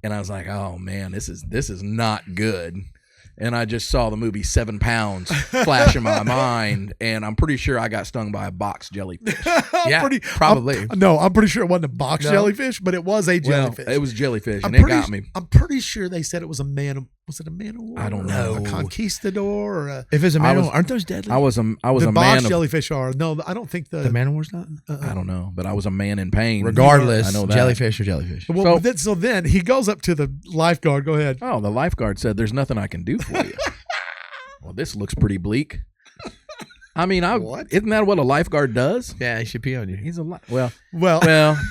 And I was like, oh man, this is not good. And I just saw the movie 7 Pounds flash in my mind, and I'm pretty sure I got stung by a box jellyfish. Probably. I'm pretty sure it wasn't a box jellyfish, but it was a jellyfish. It was jellyfish, and it got me. I'm pretty sure they said it was a man. Was it a man of war? I don't know. A conquistador or a. If it's a man of war, aren't those deadly? I was a man. The box jellyfish are. No, I don't think the man of war's not. I don't know, but I was a man in pain. Regardless, I know that. jellyfish or jellyfish. Well, so then he goes up to the lifeguard. Go ahead. Oh, the lifeguard said, "There's nothing I can do for you." Well, this looks pretty bleak. I mean, isn't that what a lifeguard does? Yeah, he should pee on you. He's a well.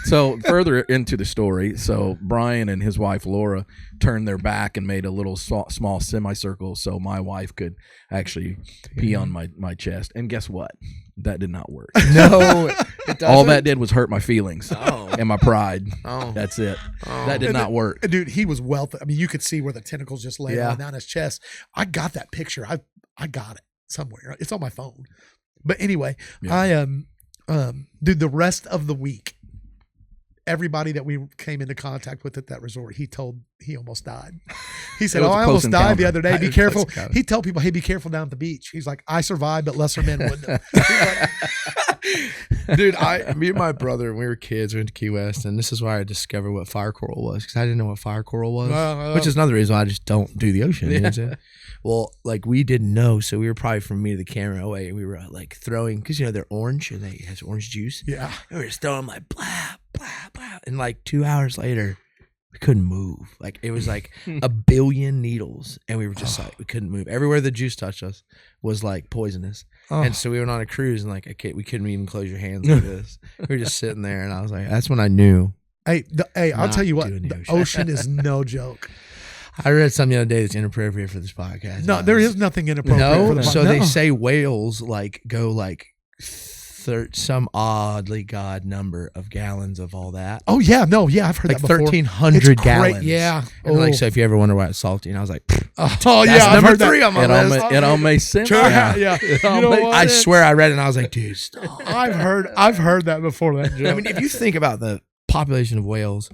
So further into the story, so Brian and his wife Laura turned their back and made a little small semicircle so my wife could actually pee on my chest. And guess what? That did not work. No, it doesn't. All that did was hurt my feelings and my pride. That's it. That did not work. Dude, he was I mean, you could see where the tentacles just laid down his chest. I got that picture. I got it somewhere. It's on my phone. But anyway, dude, the rest of the week, everybody that we came into contact with at that resort, he almost died. He said, I almost died the other day. Be careful. He told people, hey, be careful down at the beach. He's like, I survived, but lesser men wouldn't have. Dude, me and my brother, when we were kids, we went to Key West, and this is why I discovered what fire coral was, because I didn't know what fire coral was, which is another reason why I just don't do the ocean. You know what I'm saying? Well, like, we didn't know, so we were probably from me to the camera away, and we were like throwing, because they're orange, and it has orange juice. Yeah. And we were just throwing like blah, blah, blah. And like 2 hours later, we couldn't move. Like, it was like a billion needles, and we were just like, we couldn't move. Everywhere the juice touched us was like poisonous. And so we went on a cruise, and like, we couldn't even close your hands like this. We were just sitting there, and I was like, that's when I knew. Hey, I'll tell you what, the ocean is no joke. I read something the other day that's inappropriate for this podcast. No, there is nothing inappropriate for the podcast. So they say whales like go like some oddly god number of gallons of all that. Oh yeah, I've heard like that before. 1,300 gallons. Yeah. And like, so if you ever wonder why it's salty, and I was like, I've number heard 3 on my list. It all makes sense. Yeah. I swear I read it, and I was like, dude, stop. I've heard that before. That joke. I mean, if you think about the population of whales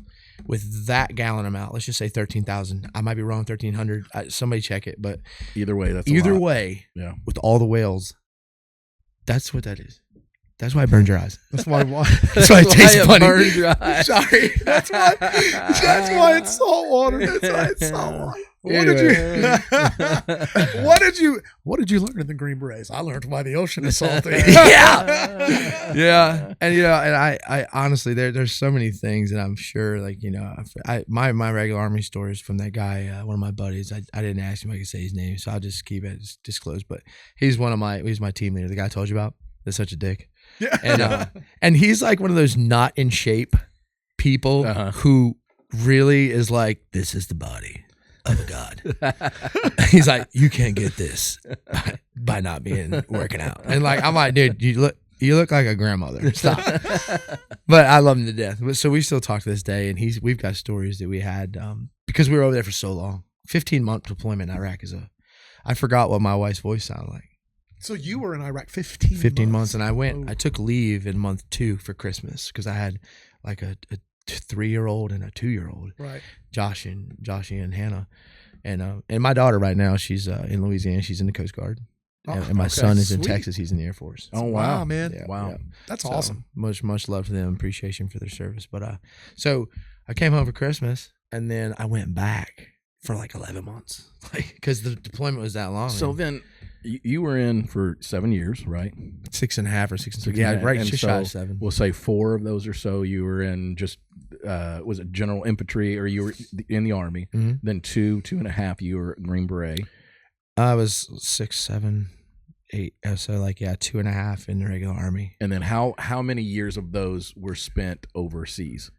with that gallon amount, let's just say 13,000. I might be wrong, 1,300. Somebody check it, but either way, yeah, with all the whales, that's what that is. That's why it burns your eyes. That's why. That's why it tastes funny. Burns your eyes. Sorry. That's why it's salt water. That's why it's salt water. What did you learn in the Green Berets? I learned why the ocean is salty. Yeah. And and I honestly, there's so many things that I'm sure, like, my regular Army stories from that guy, one of my buddies. I didn't ask him if I could say his name, so I'll just keep it disclosed. But he's my team leader, the guy I told you about. That's such a dick. Yeah. And he's like one of those not in shape people who really is like, this is the body of a god. He's like, you can't get this by not working out. And like, I'm like, dude, you look like a grandmother. Stop. But I love him to death. So we still talk to this day, and we've got stories that we had because we were over there for so long. 15-month deployment in Iraq I forgot what my wife's voice sounded like. So you were in Iraq 15 months, and I took leave in month 2 for Christmas because I had like a 3-year-old and a 2-year-old, right? Joshy and Hannah, and my daughter right now, she's in Louisiana. She's in the Coast Guard, and my son is in Texas. He's in the Air Force. Oh wow, man! Yeah, wow, yeah. That's awesome. Much love to them, appreciation for their service. But so I came home for Christmas, and then I went back for like 11 months, like because the deployment was that long. So then. You were in for 7 years, right? 6.5 or 6 and 6. Yeah, right. And just so shy of 7. We'll say 4 of those or so you were in just was it general infantry, or you were in the Army? Mm-hmm. Then 2.5, you were Green Beret. I was 6, 7, 8. So 2.5 in the regular Army. And then how many years of those were spent overseas?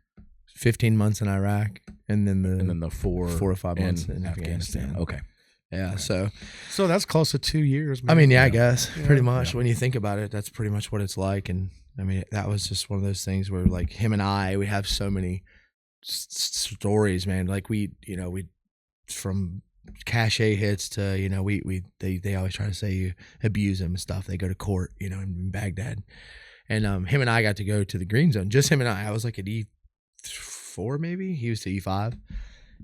15 months in Iraq, and then the 4 or 5 months in in Afghanistan. Okay. Yeah. Okay. So that's close to 2 years. Man. I mean, I guess pretty much Yeah. when you think about it, that's pretty much what it's like. And I mean, that was just one of those things where like him and we have so many stories, man. Like we from cachet hits to, they always try to say you abuse them and stuff. They go to court, in Baghdad. And him and I got to go to the green zone. Just him and I was like at E4 maybe. He was to E5.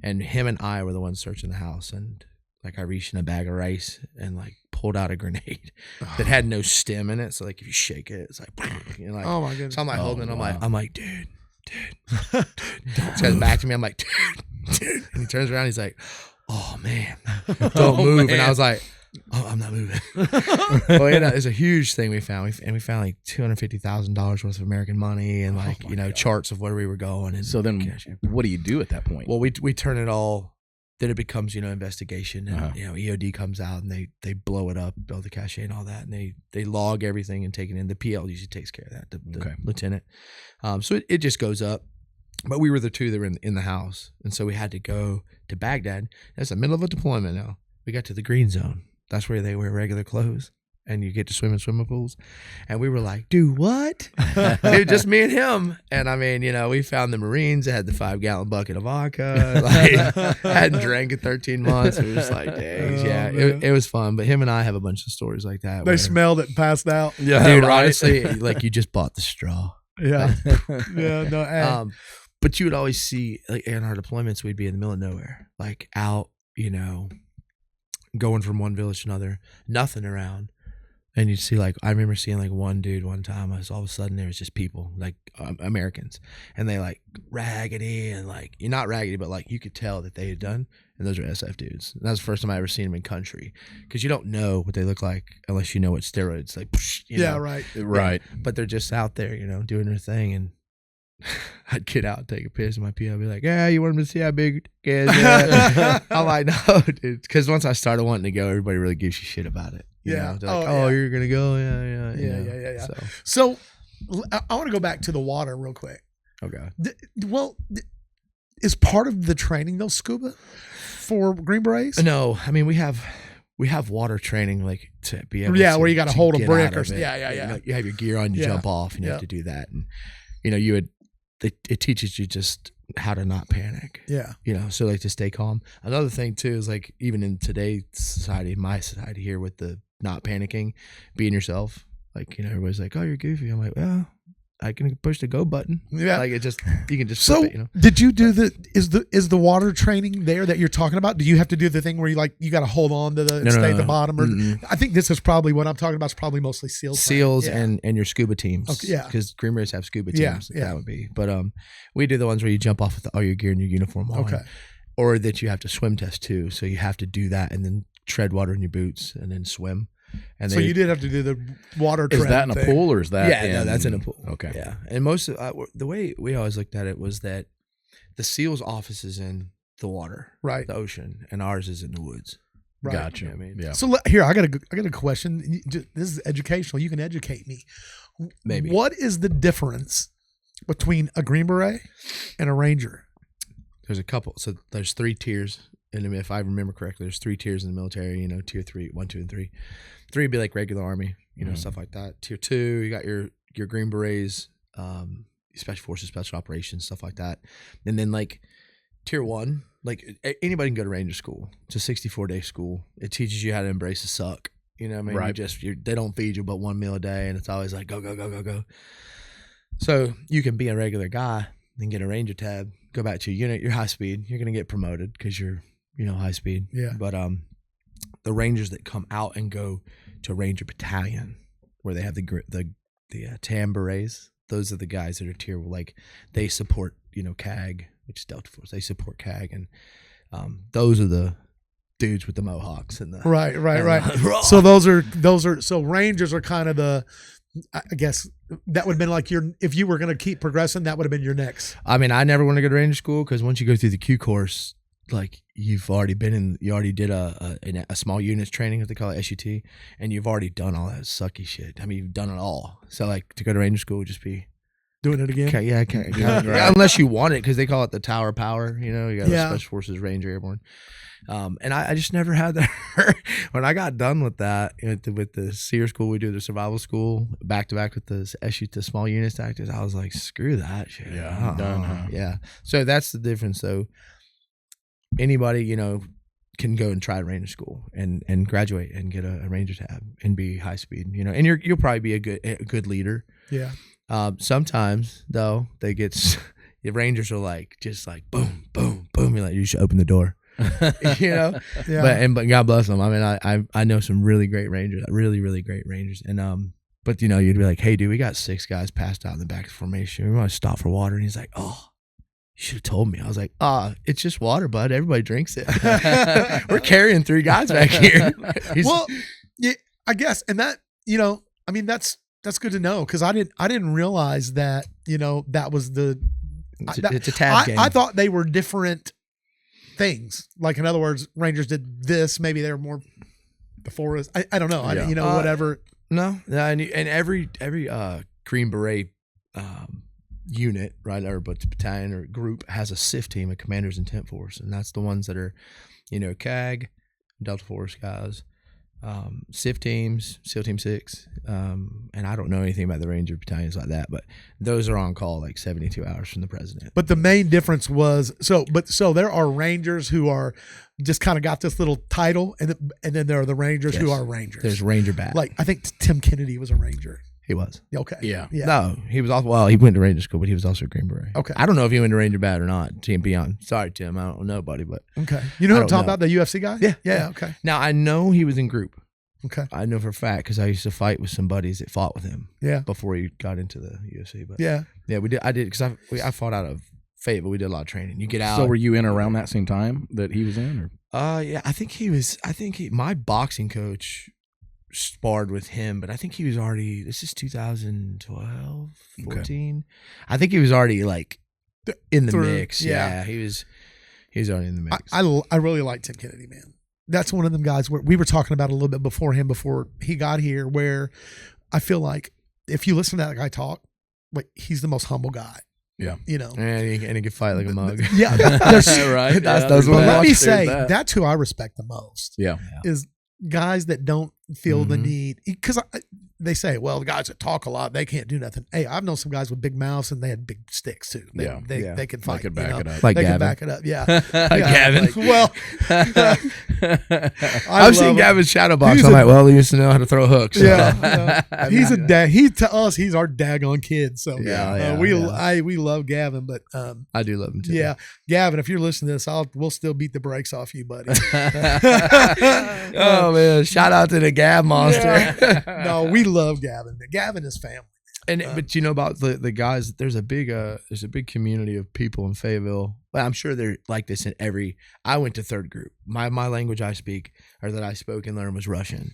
And him and I were the ones searching the house. And like I reached in a bag of rice and like pulled out a grenade that had no stem in it. So like if you shake it, it's like, oh my goodness. So I'm like holding it. Wow. I'm like, dude. This guy's back to me. I'm like, dude. And he turns around. He's like, oh man, don't move. Man. And I was like, oh, I'm not moving. Well, it's a huge thing we found. We found like $250,000 worth of American money and like, God. Charts of where we were going. And so then what do you do at that point? Well, we turn it all. Then it becomes, investigation, and EOD comes out and they blow it up, build the cache and all that, and they log everything and take it in. The PL usually takes care of that, the lieutenant. So it just goes up. But we were the two that were in the house, and so we had to go to Baghdad. That's the middle of a deployment now. We got to the green zone. That's where they wear regular clothes, and you get to swim in swimming pools. And we were like, dude, what? Dude, just me and him. And I mean, we found the Marines that had the 5-gallon bucket of vodka. Like, hadn't drank in 13 months. We were just like, dang, it was fun. But him and I have a bunch of stories like that. They smelled it and passed out. Yeah, dude, right? Honestly, like you just bought the straw. Yeah. Yeah, no. But you would always see, like in our deployments, we'd be in the middle of nowhere, like out, going from one village to another, nothing around. And you'd see, like, I remember seeing, like, one dude one time, all of a sudden there was just people, like, Americans. And they, like, raggedy and, like, you're not raggedy, but, like, you could tell that they had done. And those are SF dudes. And that was the first time I ever seen them in country. Because you don't know what they look like unless you know what steroids, like, yeah, right. Right. But they're just out there, doing their thing. And I'd get out and take a piss in my pee. I'd be like, yeah, you want me to see how big it is? I'm like, no, dude. Because once I started wanting to go, everybody really gives you shit about it. Yeah. They're like, you're going to go? Yeah. So I want to go back to the water real quick. Okay. Is part of the training though scuba for Green Berets? No. I mean, we have water training, like to be able where you got to hold a brick or yeah. You have your gear on, you jump off, and you have to do that. And, it teaches you just how to not panic. Yeah. So like to stay calm. Another thing too is like even in today's society, my society here with the not panicking, being yourself. Like, everybody's like, oh, you're goofy. I'm like, well, I can push the go button. Yeah. Like you can just flip it, Did you do is the water training there that you're talking about? Do you have to do the thing where you got to hold on to stay at the bottom? Or I think this is probably what I'm talking about. Is probably mostly SEALs. And your scuba teams. Okay, yeah. Because Green Berets have scuba teams. Yeah. That would be. But we do the ones where you jump off with all your gear and your uniform on. Okay. Or that you have to swim test too. So you have to do that and then tread water in your boots and then swim. And so you did have to do the water tread. Is that in a pool or is that? Yeah, that's in a pool. Okay. Yeah. And most of the way we always looked at it was that the SEAL's office is in the water, right? The ocean, and ours is in the woods. Right. Gotcha. I mean, yeah. So here, I got a question. This is educational. You can educate me. Maybe. What is the difference between a Green Beret and a Ranger? There's a couple. So there's 3 tiers. And if I remember correctly, there's 3 tiers in the military, tier 3, 1, 2, and 3. 3 would be like regular Army, stuff like that. Tier 2, you got your Green Berets, Special Forces, Special Operations, stuff like that. And then like tier 1, like anybody can go to Ranger school. It's a 64-day school. It teaches you how to embrace the suck. You know what I mean? Right. They don't feed you but 1 meal a day, and it's always like go, go, go, go, go. So you can be a regular guy, then get a Ranger tab, go back to your unit, you're high speed. You're going to get promoted because you're high speed. Yeah. But the Rangers that come out and go to Ranger Battalion, where they have the Tam Berets, those are the guys that are tier, like they support CAG, which is Delta Force. They support CAG, and those are the dudes with the mohawks and the right. So those are so Rangers are kind of the I guess that would have been like if you were going to keep progressing, that would have been your next. I mean, I never want to go to Ranger school because once you go through the Q course, like you already did a small units training, what they call it, SUT, and you've already done all that sucky shit. I mean, you've done it all. So like to go to Ranger school would just be doing it again. Okay, yeah, I can't. Yeah, unless you want it, because they call it the Tower Power. You know, you got Special Forces, Ranger, Airborne. And I just never had that. When I got done with that, with the SEER school, we do the survival school back to back with the SUT, the small units tactics. I was like, screw that shit. Yeah, I'm done. Huh? Yeah. So that's the difference, though. Anybody, can go and try Ranger school and graduate and get a Ranger tab and be high speed. And you'll probably be a good leader. Yeah. Sometimes though the Rangers are just like boom, boom, boom. You're like, you should open the door. Yeah. But God bless them. I mean, I know some really great Rangers, really, really great Rangers. And but you'd be like, hey, dude, we got 6 guys passed out in the back of the formation. We want to stop for water. And he's like, oh, you should have told me. I was like, it's just water, bud. Everybody drinks it. We're carrying 3 guys back here. Well, yeah, I guess, and that I mean, that's good to know, because I didn't realize that that was it's a tab game. I thought they were different things. Like, in other words, Rangers did this. Maybe they were more the forest. I don't know. Yeah. Whatever. No, and every Green Beret unit, right, or battalion or group has a SIF team, a Commander's Intent Force, and that's the ones that are, CAG, Delta Force guys, SIF teams, SEAL Team 6, and I don't know anything about the Ranger battalions like that, but those are on call like 72 hours from the president. But the main difference was so there are Rangers who are just kind of got this little title, and then there are the Rangers who are Rangers. There's Ranger Bat. Like, I think Tim Kennedy was a Ranger. He was. Okay. Yeah. No, he was also, well, he went to Ranger school, but he was also a Green Beret. Okay. I don't know if he went to Ranger Bat or not. Team Beyond. Sorry, Tim. I don't know, buddy, but. Okay. You know who I'm talking about? The UFC guy? Yeah. Yeah. Okay. Now, I know he was in group. Okay. I know for a fact because I used to fight with some buddies that fought with him. Yeah. Before he got into the UFC. But yeah. Yeah, we did. I did because I fought out of Fate, but we did a lot of training. You get out. So were you in around that same time that he was in? Or? Yeah, I think my boxing coach sparred with him, but I think he was already, this is 2012, 14. Okay. I think he was already like in the mix. Yeah. He was already in the mix. I really like Tim Kennedy, man. That's one of them guys where we were talking about a little bit before he got here, where I feel like if you listen to that guy talk, like, he's the most humble guy. Yeah. And he can fight like a mug. Yeah. Right. But let me say, that's who I respect the most. Yeah. Is guys that don't feel the need, because they say, well, the guys that talk a lot, they can't do nothing. Hey, I've known some guys with big mouths and they had big sticks too. They could fight. They could back it up. Like they Gavin. could back it up. Yeah. Gavin. Well, I've seen Gavin's shadow box. I'm like, well, he used to know how to throw hooks. So. Yeah. He's a dad. To us, he's our daggone kid. So we love Gavin, but I do love him too. Yeah. Gavin, if you're listening to this, we'll still beat the brakes off you, buddy. Oh man. Shout out to the Gav monster. Yeah. No, we love Gavin. Gavin is family. But about the guys, there's a big community of people in Fayetteville. Well, I'm sure they're like this in every. I went to third group. My language I speak, or that I spoke and learned, was Russian.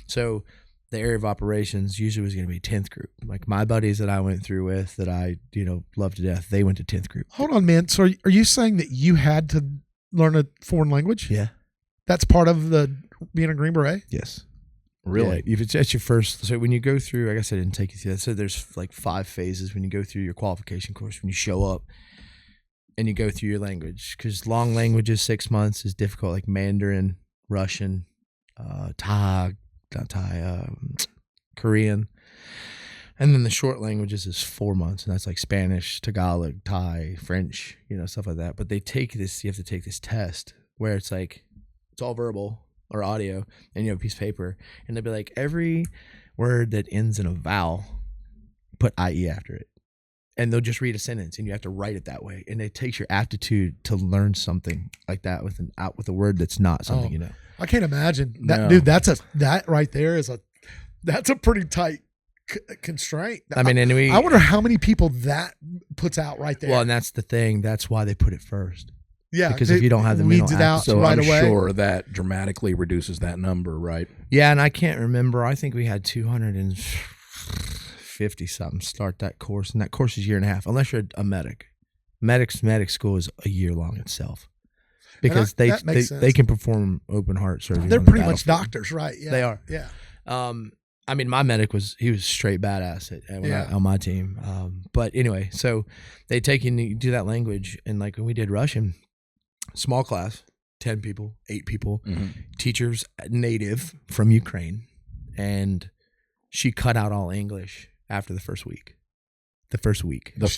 So the area of operations usually was going to be 10th group. Like my buddies that I went through with, that I love to death, they went to 10th group. Hold on, man. So are you saying that you had to learn a foreign language? Yeah, that's part of being a Green Beret? Yes. Really? Yeah, if it's your first, so when you go through, I guess I didn't take you through that. So there's like 5 phases when you go through your qualification course. When you show up and you go through your language, because long languages, 6 months is difficult, like Mandarin, Russian, Korean, and then the short languages is 4 months, and that's like Spanish, Tagalog, Thai, French, stuff like that. But they take this, you have to take this test where it's like it's all verbal or audio, and you have a piece of paper, and they'll be like, every word that ends in a vowel, put IE after it. And they'll just read a sentence, and you have to write it that way. And it takes your aptitude to learn something like that with a word that's not something you know. I can't imagine that, dude. That right there that's a pretty tight constraint. I mean, I wonder how many people that puts out right there. Well, and that's the thing. That's why they put it first. Yeah, because if you don't have the mental it out so right I'm away. sure that dramatically reduces that number, right? Yeah, and I can't remember. I think we had 200 and 50 something start that course, and that course is 1.5 years, unless you're a medic. Medic school is a year long itself, because they can perform open heart surgery. They're pretty much doctors, right? Yeah, they are. Yeah. I mean, my medic was straight badass on my team. But anyway, so they take you to do that language, and like when we did Russian, small class, 10 people, 8 people, teachers native from Ukraine, and she cut out all English after the first week. The first week of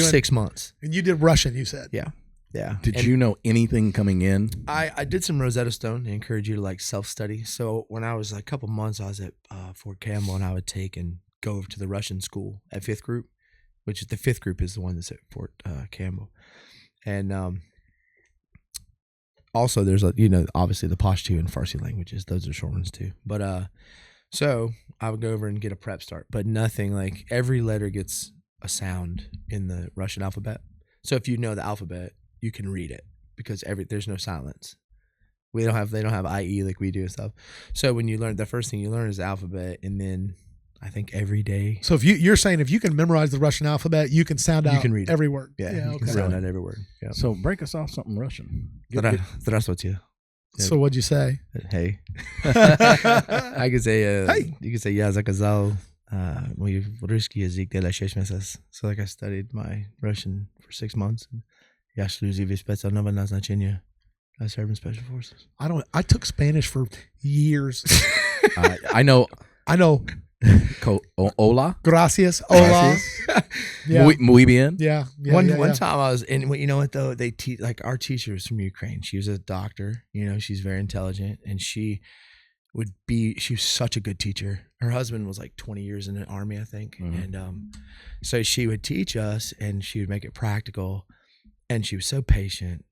6 months. And you did Russian, you said. Yeah. Did you know anything coming in? I did some Rosetta Stone. They encourage you to like self-study. So when I was like a couple months, I was at Fort Campbell, and I would take and go over to the Russian school at 5th group, which is the 5th group is the one that's at Fort Campbell. And also there's obviously the Pashto and Farsi languages. Those are short ones too. But so I would go over and get a prep start, but nothing like every letter gets a sound in the Russian alphabet. So if you know the alphabet, you can read it because there's no silence. They don't have IE like we do and stuff. So when you learn, the first thing you learn is the alphabet, and then I think every day. So if you're saying if you can memorize the Russian alphabet, you can sound out you can read every word. Yeah, you can sound out every word. Yeah. So break us off something Russian. Здравствуйте. So what'd you say? Hey. I could say hey. You could say я заказал мой русский язык для 6 месяцев. So like I studied my Russian for 6 months. Я служил в специального назначения. I served in special forces. I took Spanish for years. I know. Hola. Gracias. Hola. Yeah. Muy bien. Yeah. One time I was in, you know what though? They teach, like our teacher was from Ukraine. She was a doctor, she's very intelligent, and she was such a good teacher. Her husband was like 20 years in the army, I think. And so she would teach us, and she would make it practical, and she was so patient.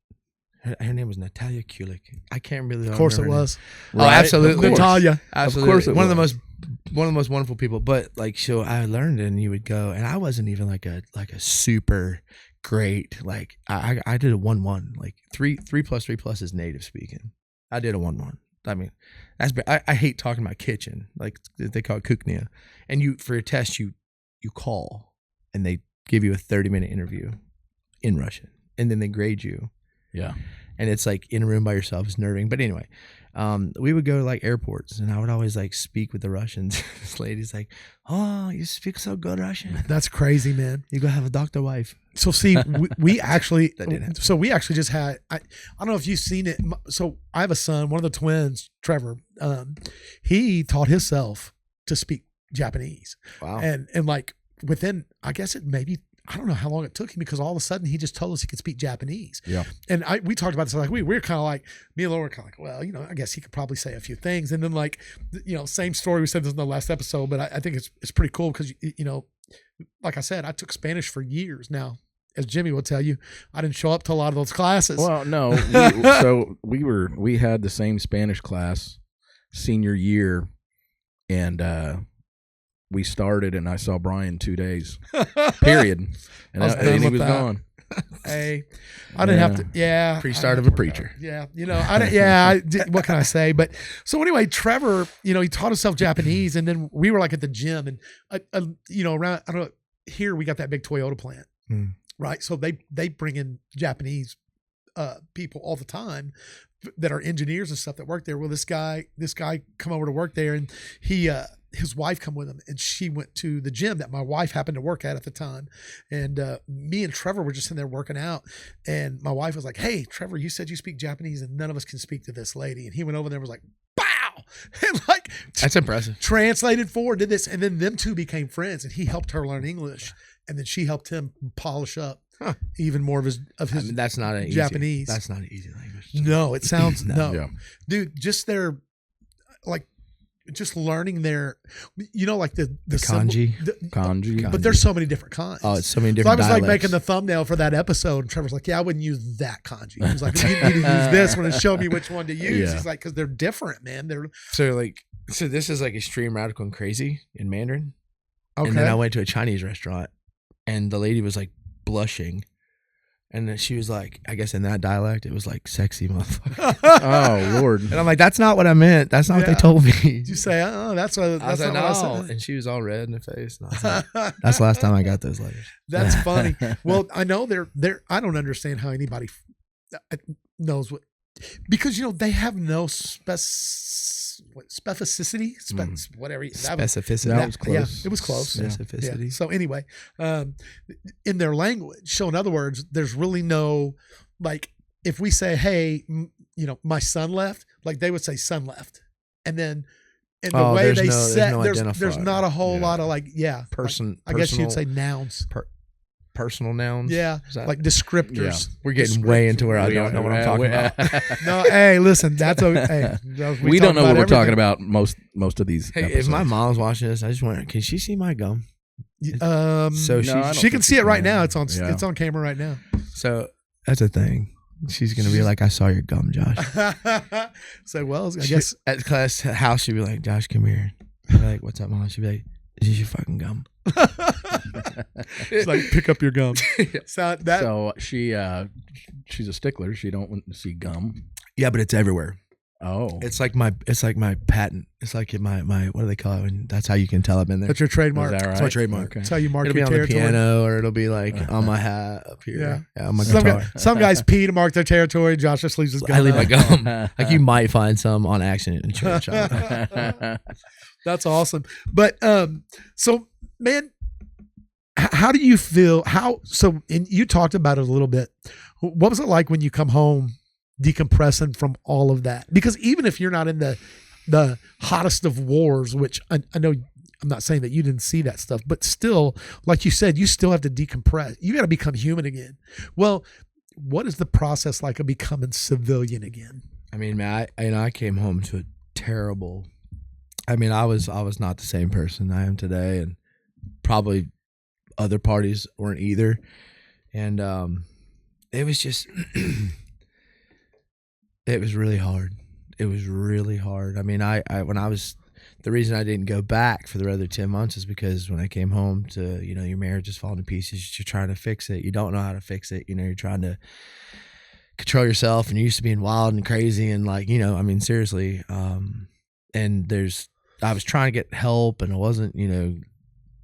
Her name was Natalia Kulik. I can't really. Of course it was. Oh, absolutely, Natalia. Absolutely, of course one of the most wonderful people. But like, so I learned, and you would go, and I wasn't even like a super great. Like I did a 1-1. Like 3+3+ is native speaking. I did a 1-1. I mean, I hate talking about kitchen. Like they call it kuknia, and for your test you call, and they give you a 30-minute interview in Russian, and then they grade you. Yeah. And it's like in a room by yourself. It's nerving. But anyway, we would go to like airports, and I would always like speak with the Russians. This lady's like, "Oh, you speak so good Russian. That's crazy, man. You go have a doctor wife." So see, we actually, That didn't happen. so we actually just had, I don't know if you've seen it. So I have a son, one of the twins, Trevor. He taught himself to speak Japanese. Wow. And like within, I guess it maybe, I don't know how long it took him, because all of a sudden he just told us he could speak Japanese. Yeah. And we talked about this, like we were kind of like, me and Laura were kind of like, well, I guess he could probably say a few things. And then like, same story. We said this in the last episode, but I think it's pretty cool because, like I said, I took Spanish for years. Now, as Jimmy will tell you, I didn't show up to a lot of those classes. Well, no. We had the same Spanish class senior year, and we started, and I saw Brian 2 days, period. And he was gone. Hey, I didn't have to. Yeah, Pre-start of a preacher. Yeah, I didn't. Yeah, what can I say? But so anyway, Trevor, he taught himself Japanese, and then we were like at the gym, and around, I don't know, here we got that big Toyota plant, right? So they bring in Japanese people all the time that are engineers and stuff that work there. Well, this guy come over to work there, and his wife come with him, and she went to the gym that my wife happened to work at the time. And me and Trevor were just in there working out, and my wife was like, "Hey, Trevor, you said you speak Japanese, and none of us can speak to this lady." And he went over there and was like, "Bow!" And like, that's impressive. Translated for, did this, and then them two became friends, and he helped her learn English, and then she helped him polish up even more of his that's not an Japanese. That's not an easy language. No, it sounds no. Yeah. Dude, just their like. Just learning their, like the kanji, kanji. But there's so many different kinds. Oh, it's so many different. So I was dialects. like making the thumbnail for that episode, and Trevor's like, "Yeah, I wouldn't use that kanji." He was like, "You need to use this one and show me which one to use." Yeah. He's like, "Because they're different, man. They're so this is like extreme, radical, and crazy in Mandarin." okay." And then I went to a Chinese restaurant, and the lady was like blushing And then she was like, I guess in that dialect, it was like sexy motherfucker. Oh, Lord. And I'm like, that's not what I meant. That's not what they told me. Did you say, oh, that's what I was like, not no. what I said? And she was all red in the face. And I was like, that's the last time I got those letters. That's funny. Well, I know they're I don't understand how anybody knows what, because, they have no specificity, whatever. Specificity. That was close. Yeah, it was close. Specificity. Yeah. So anyway, in their language. So in other words, there's really no, like, if we say, hey, my son left, like they would say son left. And then in the way they said, there's not a whole lot of person. I guess you'd say nouns. Personal nouns. Yeah. Like descriptors. Yeah. We're getting way into where I don't know what I'm talking about. No, hey, listen, that's okay. We don't know what we're talking about most of these episodes. If my mom's watching this, I just wonder, can she see my gum? So she can see it right now. It's on camera right now. So that's a thing. She's gonna be like, I saw your gum, Josh. So I guess at class house she'd be like, Josh, come here. I'd be like, what's up, Mom? She'd be like, is this your fucking gum? It's like, pick up your gum. So she's a stickler. She don't want to see gum. Yeah, but it's everywhere. Oh, it's like my patent. It's like my what do they call it? And that's how you can tell I've been there. That's your trademark. Is that right? That's my trademark. Okay. That's how you mark it'll your territory. It'll be on the piano, or it'll be like on my hat up here. Yeah, on my guitar. guitar. Some guys pee to mark their territory. Josh just leaves his gum. I leave my gum. Like you might find some on accident in church. That's awesome. But so man, how do you feel? And you talked about it a little bit. What was it like when you come home, decompressing from all of that? Because even if you're not in the hottest of wars, which I know, I'm not saying that you didn't see that stuff, but still, like you said, you still have to decompress. You got to become human again. Well, what is the process like of becoming civilian again? I mean, man, I came home to a terrible. I mean, I was not the same person I am today, and probably other parties weren't either. And it was just, it was really hard. It was really hard. I mean, the reason I didn't go back for the other 10 months is because when I came home to, your marriage is falling to pieces, you're trying to fix it. You don't know how to fix it. You're trying to control yourself, and you're used to being wild and crazy. And seriously. And I was trying to get help, and I wasn't,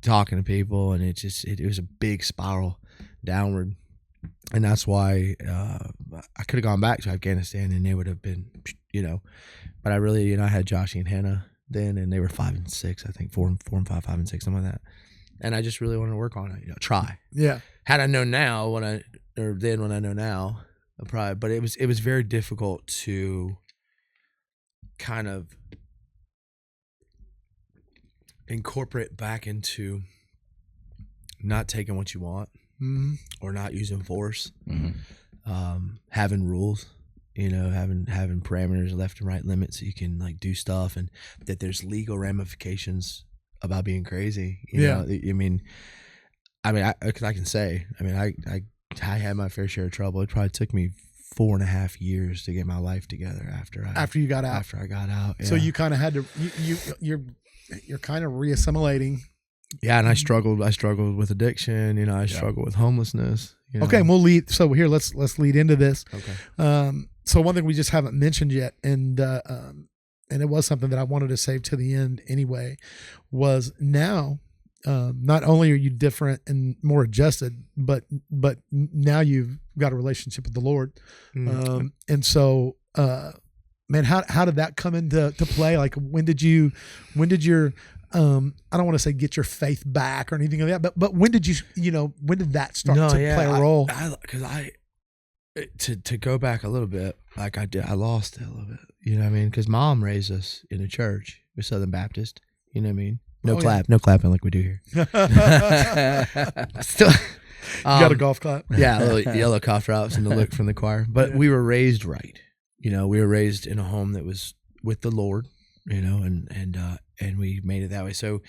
talking to people, and it was a big spiral downward. And that's why I could have gone back to Afghanistan, and they would have been, but I really, I had Joshy and Hannah then, and they were 5 and 6, I think 4 and 5, 5 and 6, something like that. And I just really wanted to work on it, try. Yeah. Had I known now when I know now, I probably, but it was very difficult to kind of incorporate back into not taking what you want, mm-hmm. or not using force, mm-hmm. Having rules, having parameters, left and right limits, so you can do stuff, and that there's legal ramifications about being crazy. You know? Because I can say, I had my fair share of trouble. It probably took me 4.5 years to get my life together after you got out. After I got out, yeah. So you kind of had to you're kind of reassimilating. Yeah, and I struggled with addiction. I struggled with homelessness. Okay, and we'll lead. So here, let's lead into this. Okay. So one thing we just haven't mentioned yet, and it was something that I wanted to save to the end anyway, was now, not only are you different and more adjusted, but now you've got a relationship with the Lord, and so. Man, how did that come into play? Like, when did your I don't want to say get your faith back or anything like that, but when did when did that start to play a role? Because to go back a little bit, like I lost it a little bit. You know what I mean? Because Mom raised us in a church, we're Southern Baptist. You know what I mean? No clapping like we do here. Still, you got a golf clap? Yeah, little yellow cough drops and the look from the choir. But we were raised right. We were raised in a home that was with the Lord, and we made it that way. So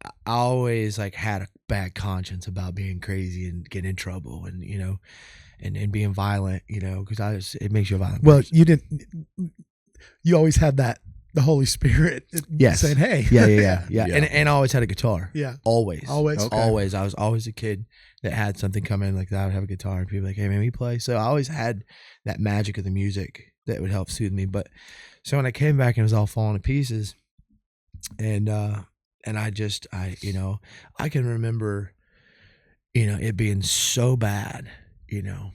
I always had a bad conscience about being crazy and getting in trouble, and and being violent, because it makes you a violent person. You always had that the Holy Spirit Yes. saying, hey. Yeah. Yeah. And I always had a guitar. Yeah. Always. Always. Okay. Always. I was always a kid that had something come in like that. I would have a guitar and people were like, hey man, we play. So I always had that magic of the music that would help soothe me. But so when I came back and it was all falling to pieces, and I can remember, it being so bad,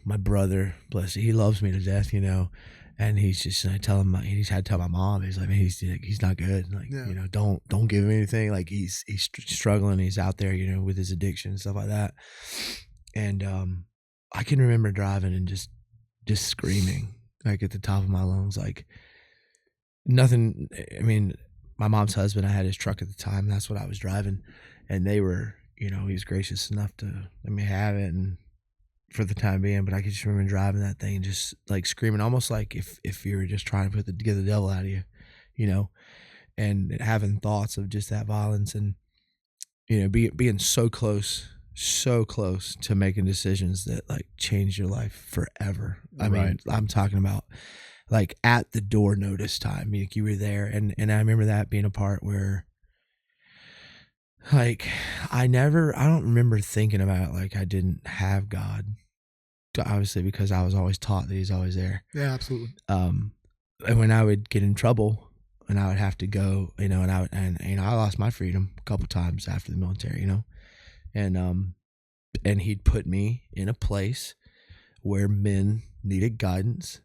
my brother, bless him, he loves me to death, and he's just, and I tell him, he's had to tell my mom, he's like, man, he's not good. Like, don't give him anything. Like he's struggling. He's out there, with his addiction and stuff like that. And, I can remember driving and just screaming like at the top of my lungs, like nothing. I mean, my mom's husband, I had his truck at the time. That's what I was driving. And they were, he was gracious enough to let me have it and for the time being. But I could just remember driving that thing and just like screaming, almost like if you were just trying to get the devil out of you, and having thoughts of just that violence and, being so close to making decisions that like change your life forever. I mean, I'm talking about like at the door notice time. Like you were there, and I remember that being a part where like I don't remember thinking about like I didn't have God, obviously, because I was always taught that he's always there. Yeah, absolutely. And when I would get in trouble and I would have to go, and I lost my freedom a couple times after the military, and he'd put me in a place where men needed guidance.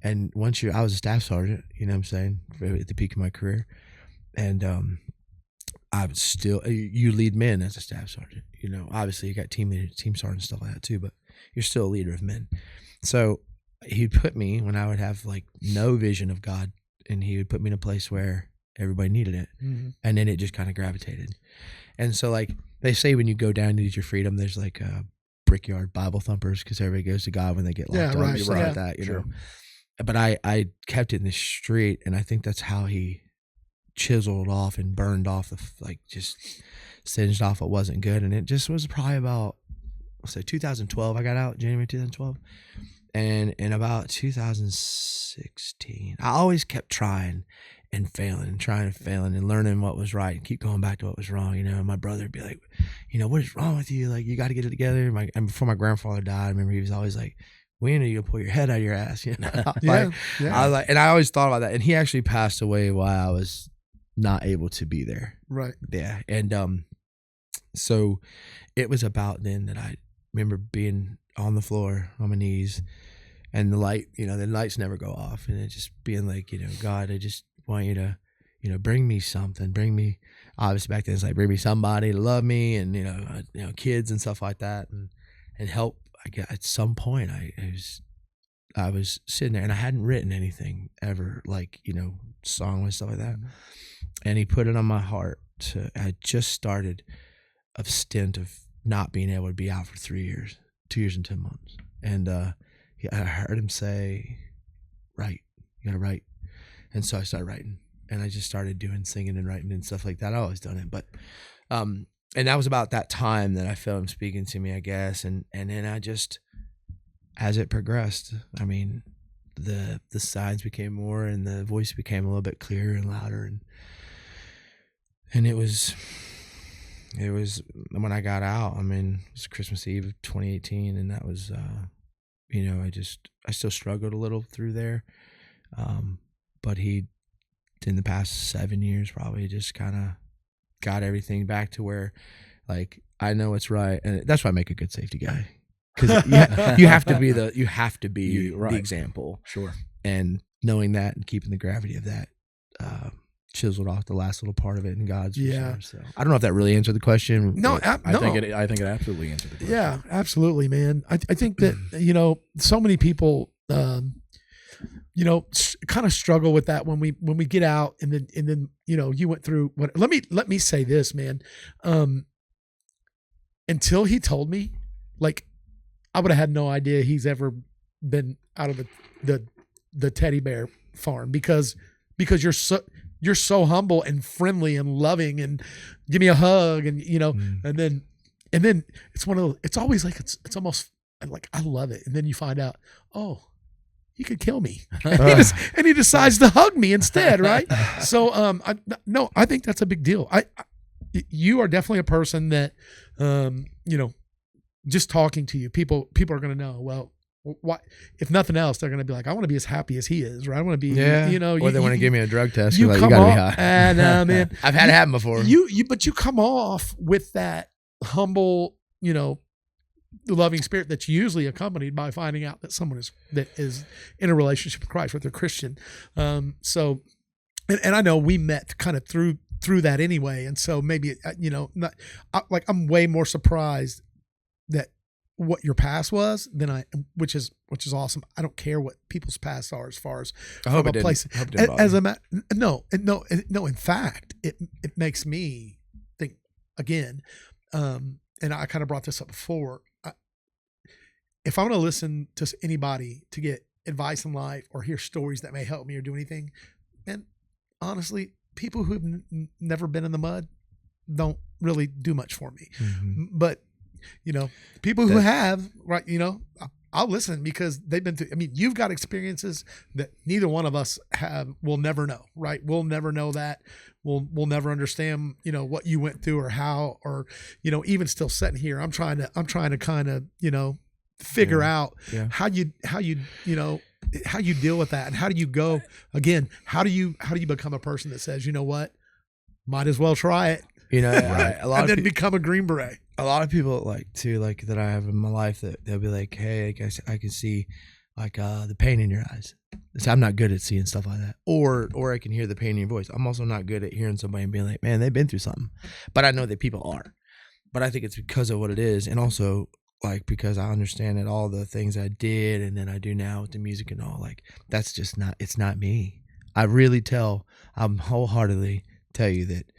And I was a staff sergeant, at the peak of my career. And I was still, you lead men as a staff sergeant, obviously you got team leader, team sergeant, stuff like that too, but you're still a leader of men. So he'd put me when I would have like no vision of God, and he would put me in a place where everybody needed it. Mm-hmm. And then it just kind of gravitated. And so like they say, when you go down to use your freedom, there's like brickyard Bible thumpers, because everybody goes to God when they get locked up. Right. Stuff like that, know. But I kept it in the street, and I think that's how he chiseled off and burned off just singed off what wasn't good. And it just was probably about, 2012. I got out January 2012, and in about 2016, I always kept trying and failing and learning what was right and keep going back to what was wrong. And my brother would be like, what is wrong with you? Like, you got to get it together. And before my grandfather died, I remember he was always like, when are you gonna pull your head out of your ass? I was like, and I always thought about that. And he actually passed away while I was not able to be there. Right. Yeah. And so it was about then that I remember being on the floor on my knees, and the light, the lights never go off, and it just being like, God, I just want you to, bring me something, obviously back then it's like, bring me somebody to love me, and kids and stuff like that, and help. I guess at some point I was sitting there, and I hadn't written anything ever, like, song and stuff like that. And he put it on my heart I just started a stint of not being able to be out for 2 years and 10 months. And I heard him say, write, you gotta write. And so I started writing, and I just started doing singing and writing and stuff like that. I've always done it, but, and that was about that time that I felt him speaking to me, I guess. And then I just, as it progressed, I mean, the signs became more, and the voice became a little bit clearer and louder. And it was when I got out, I mean, it was Christmas Eve of 2018. And that was, I still struggled a little through there. But he, in the past 7 years, probably just kind of got everything back to where, like, I know what's right, and that's why I make a good safety guy, because you have to be the example. Sure. And knowing that and keeping the gravity of that chiseled off the last little part of it in God's. Yeah. So I don't know if that really answered the question. No, I think it absolutely answered the question. Yeah, absolutely, man. I think that so many people kind of struggle with that when we get out, and then you went through what. Let me say this, man. Until he told me, like, I would have had no idea he's ever been out of the teddy bear farm, because you're so humble and friendly and loving, and give me a hug, and and then it's always like it's almost like, I love it. And then you find out, oh, he could kill me. And he decides to hug me instead, right? So I think that's a big deal. You are definitely a person that, just talking to you, people are going to know, well, why, if nothing else, they're going to be like, I want to be as happy as he is, right? I want to be, or they want to give me a drug test. You like, come you gotta off, be high. and man, I've had it happen before. But you come off with that humble, loving spirit that's usually accompanied by finding out that someone is in a relationship with Christ, with their Christian. So, and I know we met kind of through that anyway, and so maybe I'm way more surprised that what your past was than which is awesome. I don't care what people's pasts are as far as I hope it place. No. In fact, it makes me think again. And I kind of brought this up before. If I want to listen to anybody to get advice in life or hear stories that may help me or do anything, and honestly, people who've never been in the mud don't really do much for me. Mm-hmm. But people who have, right, I'll listen because they've been through. I mean, you've got experiences that neither one of us will never know, right? We'll never know that. We'll never understand, what you went through or how, or, even still sitting here, I'm trying to kind of, figure out how you deal with that, and how do you go again? How do you become a person that says, you know what, might as well try it, right. And then become a Green Beret. A lot of people that I have in my life that they'll be like, hey, I can see the pain in your eyes. So I'm not good at seeing stuff like that. Or I can hear the pain in your voice. I'm also not good at hearing somebody and being like, man, they've been through something. But I know that people are. But I think it's because of what it is, and also because I understand that all the things I did and then I do now with the music and all, that's just not, it's not me. I'm wholeheartedly tell you that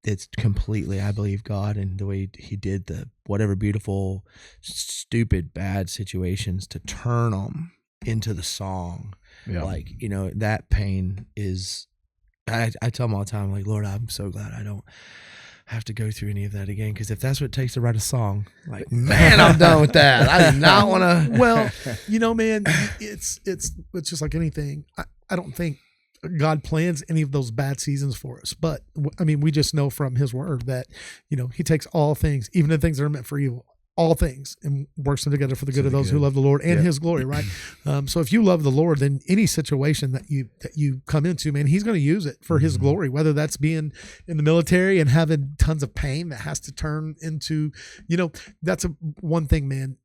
it's completely, I believe God and the way he did the whatever beautiful, stupid, bad situations to turn them into the song. Yeah. That pain is, I tell him all the time, Lord, I'm so glad I don't have to go through any of that again. Because if that's what it takes to write a song, man, I'm done with that. I do not want to. Well, man, it's just like anything. I don't think God plans any of those bad seasons for us, but I mean, we just know from his word that, he takes all things, even the things that are meant for evil, all things, and works them together for the good of those who love the Lord and his glory, right? So if you love the Lord, then any situation that you come into, man, he's going to use it for his glory, whether that's being in the military and having tons of pain that has to turn into, that's one thing, man.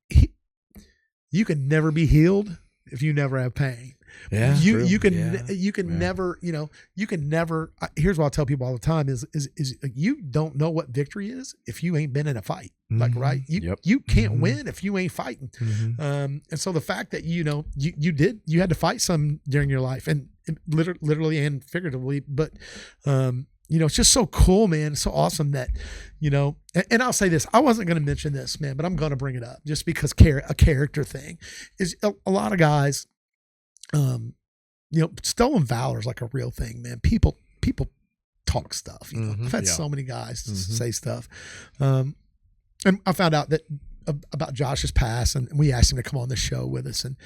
You can never be healed if you never have pain. Yeah, you can never, here's what I'll tell people all the time is you don't know what victory is if you ain't been in a fight. Right. You can't win if you ain't fighting. And so the fact that, you had to fight some during your life, and literally and figuratively, but, it's just so cool, man. It's so awesome that, and I'll say this, I wasn't going to mention this, man, but I'm going to bring it up just because a character thing is a lot of guys, stolen valor is like a real thing, man. People talk stuff, I've had so many guys say stuff. And I found out that about Josh's past, and we asked him to come on the show with us. And,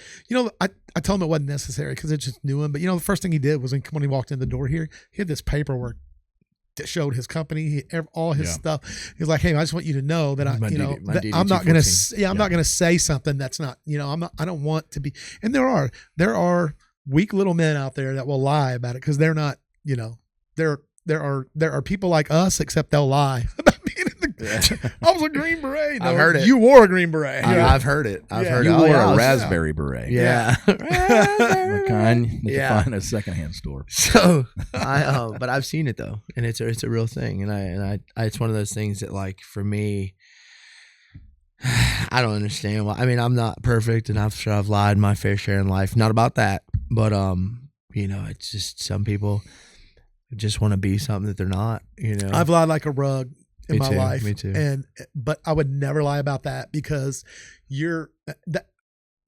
I told him it wasn't necessary because I just knew him. But, the first thing he did was when he walked in the door here, he had this paperwork that showed his company, all his stuff. He's like, hey, I just want you to know that I'm not going to, I'm not going to say something that's not, I don't want to be. And there are weak little men out there that will lie about it because they're not, there are people like us, except they'll lie about being in the. I was a Green Beret. No, I've heard it. You wore a Green Beret. I've heard it. I've heard you it. wore a raspberry beret. Yeah. The kind that you find in a secondhand store. So but I've seen it though, and it's a real thing, and I it's one of those things that for me, I don't understand why. I mean, I'm not perfect, and I'm sure I've lied my fair share in life. Not about that, but it's just some people just want to be something that they're not. I've lied like a rug in my life. Me too. But I would never lie about that because I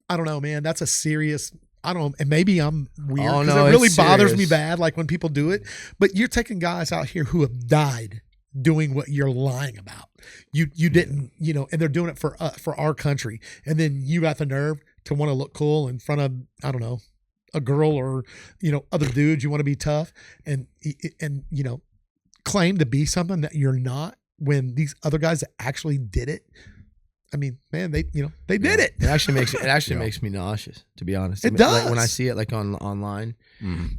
don't know, man. That's a serious. I don't know, and maybe I'm weird because it really bothers me bad, like when people do it. But you're taking guys out here who have died doing what you're lying about. You didn't, and they're doing it for our country, and then you got the nerve to want to look cool in front of, I don't know, a girl or, other dudes. You want to be tough and, claim to be something that you're not when these other guys that actually did it. I mean, man, they did it. It actually makes me nauseous, to be honest. It does. Like when I see it like online,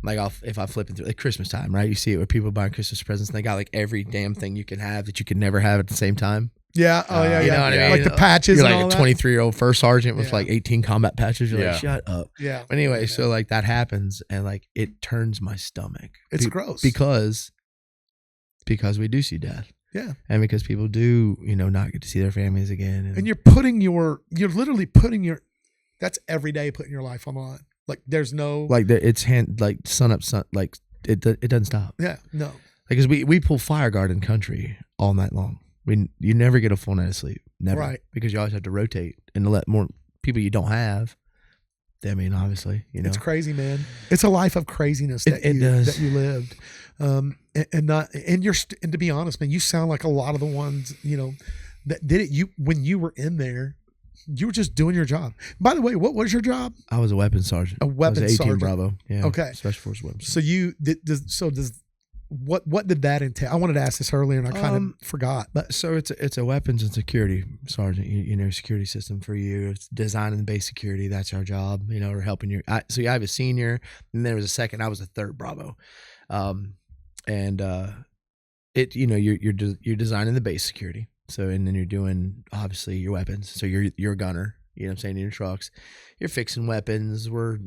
like if I flip it through like Christmas time, right? You see it where people buying Christmas presents and they got like every damn thing you can have that you could never have at the same time. Yeah. Oh yeah. You know what I mean? Like the patches. You're and like all a that. 23-year-old first sergeant with like 18 combat patches. You're like, shut up. Yeah. But anyway, so like that happens and like it turns my stomach. It's gross because we do see death. Yeah. And because people do, not get to see their families again. And you're literally putting that's every day putting your life on the line. Like there's no. Like it's sun up, like it doesn't stop. Yeah. No. Because we pull fire guard in country all night long. You never get a full night of sleep. Never. Right. Because you always have to rotate and to let more people you don't have. I mean, obviously, It's crazy, man. It's a life of craziness that you lived. And to be honest, man, you sound like a lot of the ones, that did it. When you were in there, you were just doing your job. By the way, what was your job? I was a weapons sergeant. A weapons I was 18 sergeant. Bravo. Yeah. Okay. Special Forces weapons. So what did that entail? I wanted to ask this earlier and I kind of forgot. But so it's a weapons and security sergeant. Security system for you. It's designing base security. That's our job. We're helping you. So I have a senior, and there was a second. I was a third Bravo, you're designing the base security. So and then you're doing obviously your weapons. So you're a gunner. You know what I'm saying, in your trucks. You're fixing weapons. We're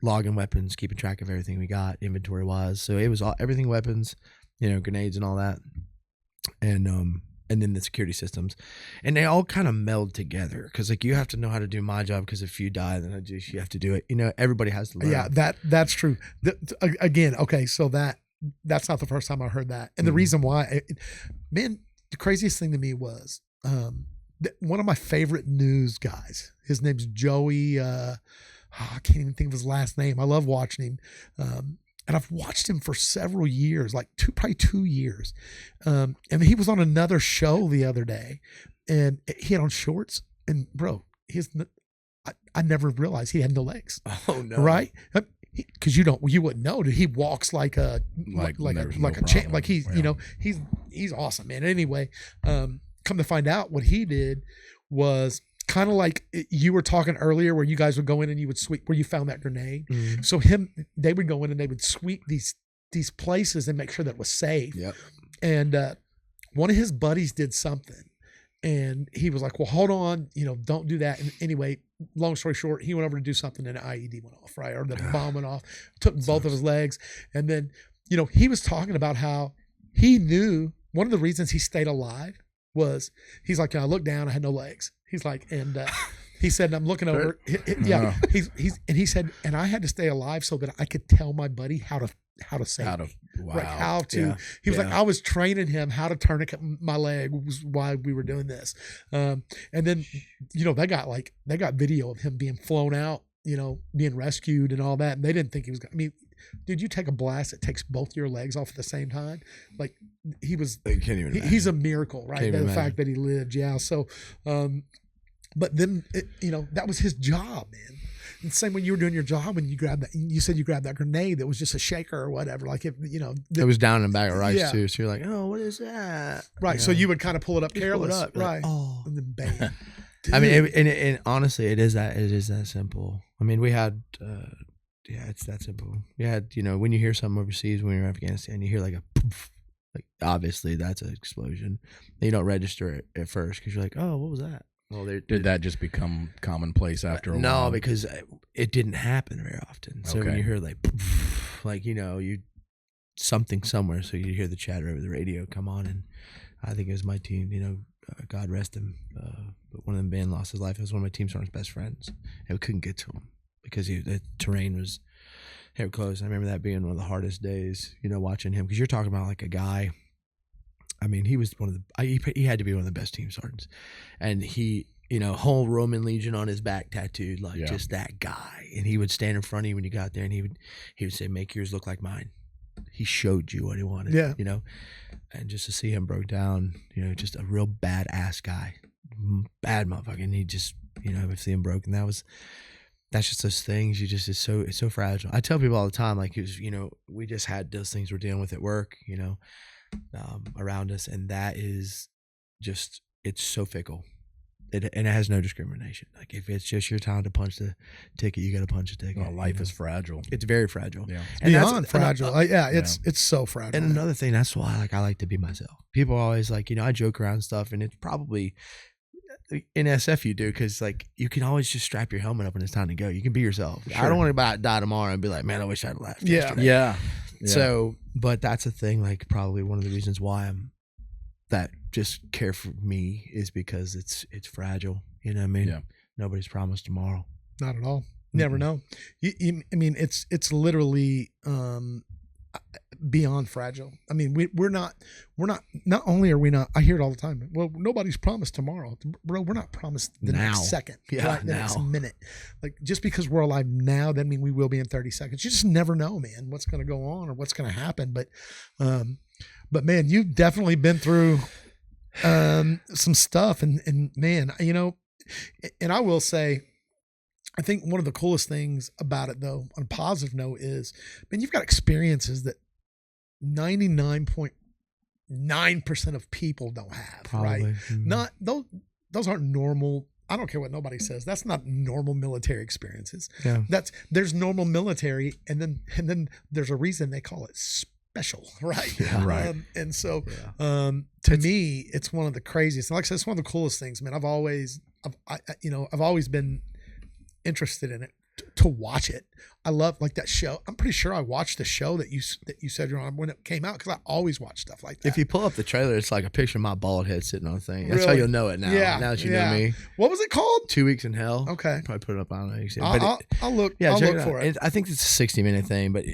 logging weapons, keeping track of everything we got inventory wise. So it was everything weapons, grenades and all that, and then the security systems, and they all kind of meld together because like you have to know how to do my job because if you die, then you have to do it. Everybody has to learn. Yeah, that's true. Again, okay, so that's not the first time I heard that, and the reason why, man, the craziest thing to me was one of my favorite news guys. His name's Joey. I can't even think of his last name. I love watching him. And I've watched him for several years, like probably 2 years. And he was on another show the other day and he had on shorts and bro, I never realized he had no legs. Oh no. Right. Cause you wouldn't know. He walks like a chain. Like he's, he's awesome, man. Anyway, come to find out what he did was kind of like you were talking earlier where you guys would go in and you would sweep where you found that grenade. Mm-hmm. So they would go in and they would sweep these places and make sure that it was safe. Yep. And one of his buddies did something and he was like, well, hold on, don't do that. And anyway, long story short, he went over to do something and an IED went off, right? Or the bomb went off, took both of his legs. And then, he was talking about how he knew one of the reasons he stayed alive was he's like, I looked down, I had no legs. He's like, and he said, I'm looking over. Yeah. He said, and I had to stay alive so that I could tell my buddy how to save me. Wow. Right, how to, he was like, I was training him how to tourniquet my leg was why we were doing this. And then, they got video of him being flown out, being rescued and all that. And they didn't think he was going to, dude, you take a blast that takes both your legs off at the same time. Like he was, he's a miracle, right? The fact that he lived. Yeah. So, but then, that was his job, man. And same when you were doing your job, when you said you grabbed that grenade that was just a shaker or whatever. Like if, it was down in a bag of rice too. So you're like, oh, what is that? Right. So you would kind of pull it up careless. It up, right. Like, oh. And then bam. I mean, and honestly, it is that simple. I mean, we had, it's that simple. We had, when you hear something overseas, when you're in Afghanistan, you hear like a poof, like obviously that's an explosion. You don't register it at first because you're like, oh, what was that? Well, did that just become commonplace after a while? No, because it didn't happen very often. So when you hear like, you something somewhere, so you hear the chatter over the radio come on, and I think it was my team. God rest him, but one of them band lost his life. It was one of my team sergeant's best friends, and we couldn't get to him because the terrain was here close. I remember that being one of the hardest days, watching him because you're talking about like a guy. I mean, he was he had to be one of the best team sergeants, and he, whole Roman legion on his back tattooed, like just that guy. And he would stand in front of you when you got there, and he would say, "Make yours look like mine." He showed you what he wanted, and just to see him broke down, just a real badass guy, bad motherfucker. And he just if seeing broken, that's just those things. It's so fragile. I tell people all the time, like, we just had those things we're dealing with at work, around us. And that is just, it's so fickle. And it has no discrimination. Like, if it's just your time to punch the ticket, you got to punch the ticket. Well, life is fragile. It's very fragile. Yeah. It's beyond fragile. It's so fragile. And another thing, that's why I like to be myself. People are always like, I joke around and stuff, and it's probably in SF you do, because like you can always just strap your helmet up when it's time to go. You can be yourself. Sure. I don't want to die tomorrow and be like, man, I wish I'd left. Yeah. So, but that's a thing. Like, probably one of the reasons why that just care for me is because it's fragile. You know what I mean? Yeah. Nobody's promised tomorrow. Not at all. Never know. I mean, it's literally beyond fragile. I mean, we're not only are we not, I hear it all the time. Well, nobody's promised tomorrow. Bro, we're not promised the next second. The next minute. Like, just because we're alive now doesn't mean we will be in 30 seconds. You just never know, man, what's going to go on or what's going to happen. But man, you've definitely been through some stuff, and man, and I will say, I think one of the coolest things about it, though, on a positive note, is, man, you've got experiences that 99.9% of people don't have. Probably. Right? Mm-hmm. Not those aren't normal. I don't care what nobody says. That's not normal military experiences. Yeah. There's normal military, and then there's a reason they call it special, right? Yeah, right. And so, to me, it's one of the craziest. Like I said, it's one of the coolest things, man. I've always been interested in it to watch it. I love like that show. I'm pretty sure I watched the show that you said you're on when it came out, because I always watch stuff like that. If you pull up the trailer, it's like a picture of my bald head sitting on a thing. That's how you'll know it now. Yeah, now that you know me. What was it called? 2 Weeks in Hell. Okay. Probably put it up. I don't know. I'll look. Yeah, I'll look for it. I think it's a 60-minute thing, but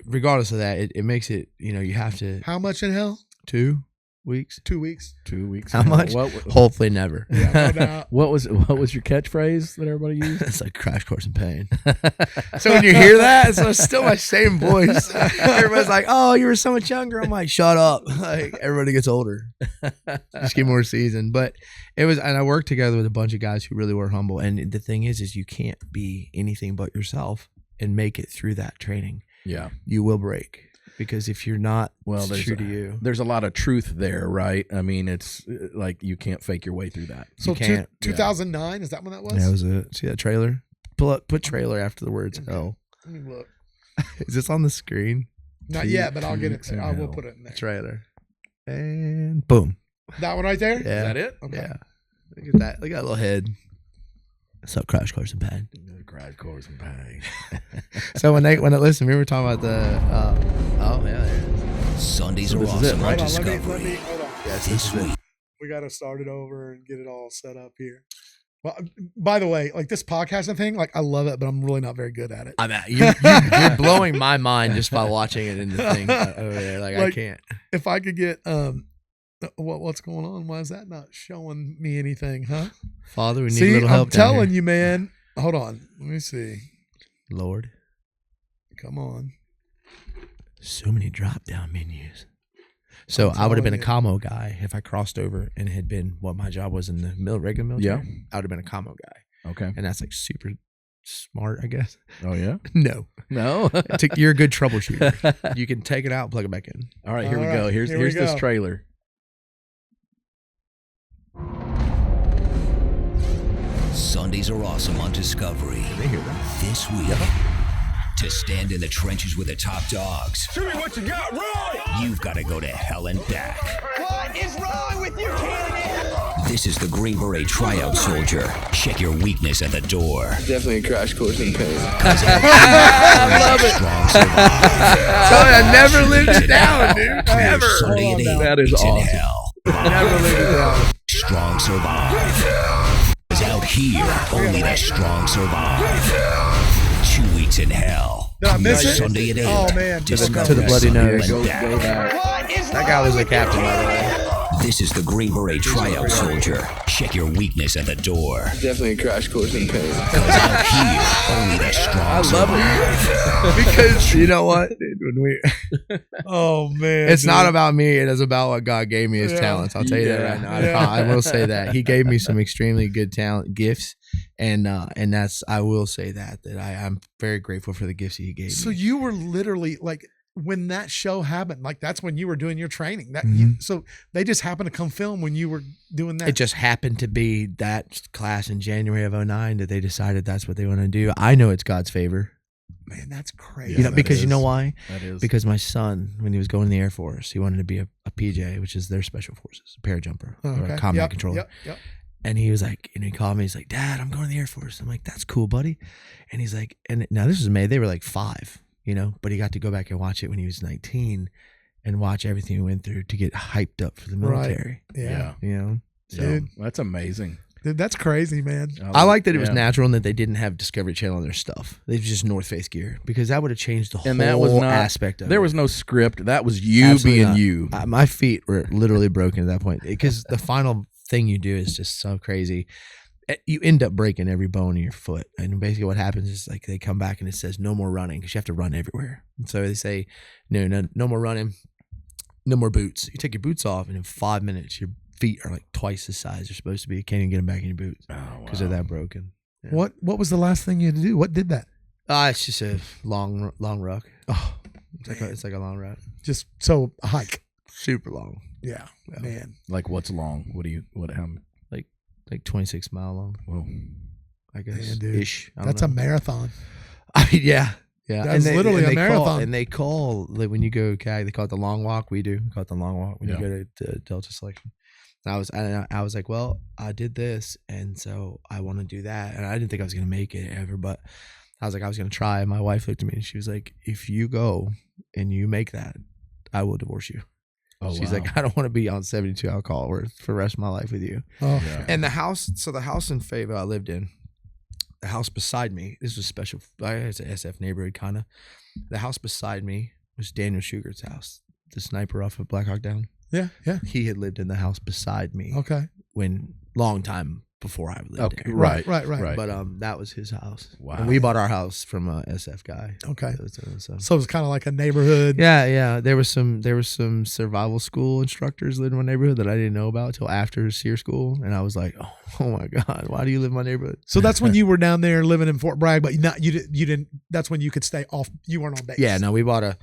regardless of that, it makes it. You have to. How much in hell? 2 weeks. 2 weeks. 2 weeks. How much? Hopefully never. Yeah, no doubt. What was your catchphrase that everybody used? It's like crash course in pain. So when you hear that, it's still my same voice. Everybody's like, "Oh, you were so much younger." I'm like, "Shut up!" Like, everybody gets older. Just get more seasoned. But it was, and I worked together with a bunch of guys who really were humble. And the thing is you can't be anything but yourself and make it through that training. Yeah, you will break. Because if you're not true to you, there's a lot of truth there, right? I mean, it's like you can't fake your way through that. So 2009, is that when that was? Yeah, it was see that trailer? Put trailer after the words hell. Let me look. Is this on the screen? Not yet, but I'll get it. I will put it in there. Trailer. And boom. That one right there? Yeah. Is that it? Okay. Yeah. Look at that. Look at that little head. What's up, crash course in pain? Crash course in pain. So when listen, we were talking about the there it is. Sundays are awesome on Discovery. Hold on. Yeah, this week. We got to start it over and get it all set up here. Well, by the way, like this podcasting thing, like I love it, but I'm really not very good at it. You're blowing my mind just by watching it in the thing over there. Like I can't. If I could get what's going on? Why is that not showing me anything, huh? Father, we need a little help. I'm telling you, man. Hold on. Let me see. Lord. Come on. So many drop down menus. So I would have been a commo guy if I crossed over and had been what my job was in the regular military. Yeah. I would have been a commo guy. Okay. And that's like super smart, I guess. Oh, yeah? No. You're a good troubleshooter. You can take it out and plug it back in. All right, here we go. Here's this trailer. Sundays are awesome on Discovery. They hear that. This week, to stand in the trenches with the top dogs. Show me what you got, roll! You've got to go to hell and back. What is wrong with you, candidate? This is the Green Beret tryout soldier. Check your weakness at the door. Definitely a crash course in pain. I love it. Strong survive. Sorry, I never lived it down, dude. Never. Sunday at 8. That is it's awesome. in hell. Never lived it down. Strong survive. Out here, only the strong survive. 2 weeks in hell. Did I miss it? Sunday at 8. Oh, man. Discovery To the bloody nose. Hell and back. What is That guy was a captain, by the way. This is the Green Beret Tryout Soldier. Check your weakness at the door. Definitely a crash course in pain. Because out here, only the strong I love it. Because you know what? Dude, when we Oh man, it's not about me. It is about what God gave me as Yeah. talents. I'll tell you that right now. Yeah. I will say that He gave me some extremely good talent gifts, and that's I will say that I'm very grateful for the gifts He gave So me. you were literally like when that show happened, like that's when you were doing your training. That so they just happened to come film when you were doing that. It just happened to be that class in January of 2009 that they decided that's what they want to do. I know it's God's favor, Man, that's crazy. you know, because you know why? That is. Because my son, when he was going in the Air Force, he wanted to be a PJ, which is their special forces, a parajumper or a combat controller. Yep. And he was like, and he called me. He's like, Dad, I'm going to the Air Force. I'm like, that's cool, buddy. And he's like, and now this was May. They were like 5, you know, but he got to go back and watch it when he was 19 and watch everything he went through to get hyped up for the military. Yeah. You know, so Dude. That's amazing. Dude, that's crazy, man. I like that it was Yeah. natural and that they didn't have Discovery Channel on their stuff. They just North Face gear because that would have changed the whole And that was not aspect of it. There was no script. That was you Absolutely being not. you. My feet were literally broken at that point because the final thing you do is just so crazy. You end up breaking every bone in your foot. And basically what happens is like they come back and it says no more running because you have to run everywhere. And so they say, no more running, no more boots. You take your boots off and in 5 minutes, your feet are like twice the size they're supposed to be. You can't even get them back in your boots because they're that broken. Yeah. What was the last thing you had to do? What did that? It's just a long ruck. Oh, It's like a long run. just so a hike. Super long. Yeah, man. Like what's long? How? Like 26 mile long. Whoa. I guess. Man, dude. Ish. I don't That's know. a marathon. I mean, yeah. That's literally a marathon. And they call, like when you go CAG, they call it the long walk. We call it the long walk when you Yeah. go to Delta selection. And I was like, well, I did this, and so I want to do that. And I didn't think I was going to make it ever, but I was like, I was going to try. And my wife looked at me and she was like, if you go and you make that, I will divorce you. Oh, She's wow. like, I don't want to be on 72 alcohol for the rest of my life with you. Oh, Yeah. And the house in Fayetteville I lived in, the house beside me, this was special. It's an SF neighborhood kind of. The house beside me was Daniel Sugar's house, the sniper off of Black Hawk Down. yeah. He had lived in the house beside me Okay. long time before I lived Okay. there. Right. Right. But that was his house. Wow. And we bought our house from a SF guy. Okay. So So it's kind of like a neighborhood. yeah. There was some survival school instructors living in my neighborhood that I didn't know about until after SEER school, and I was like, oh my God, why do you live in my neighborhood? So that's when you were down there living in Fort Bragg, but you didn't. That's when you could stay off. You weren't on base. Yeah, no, we bought a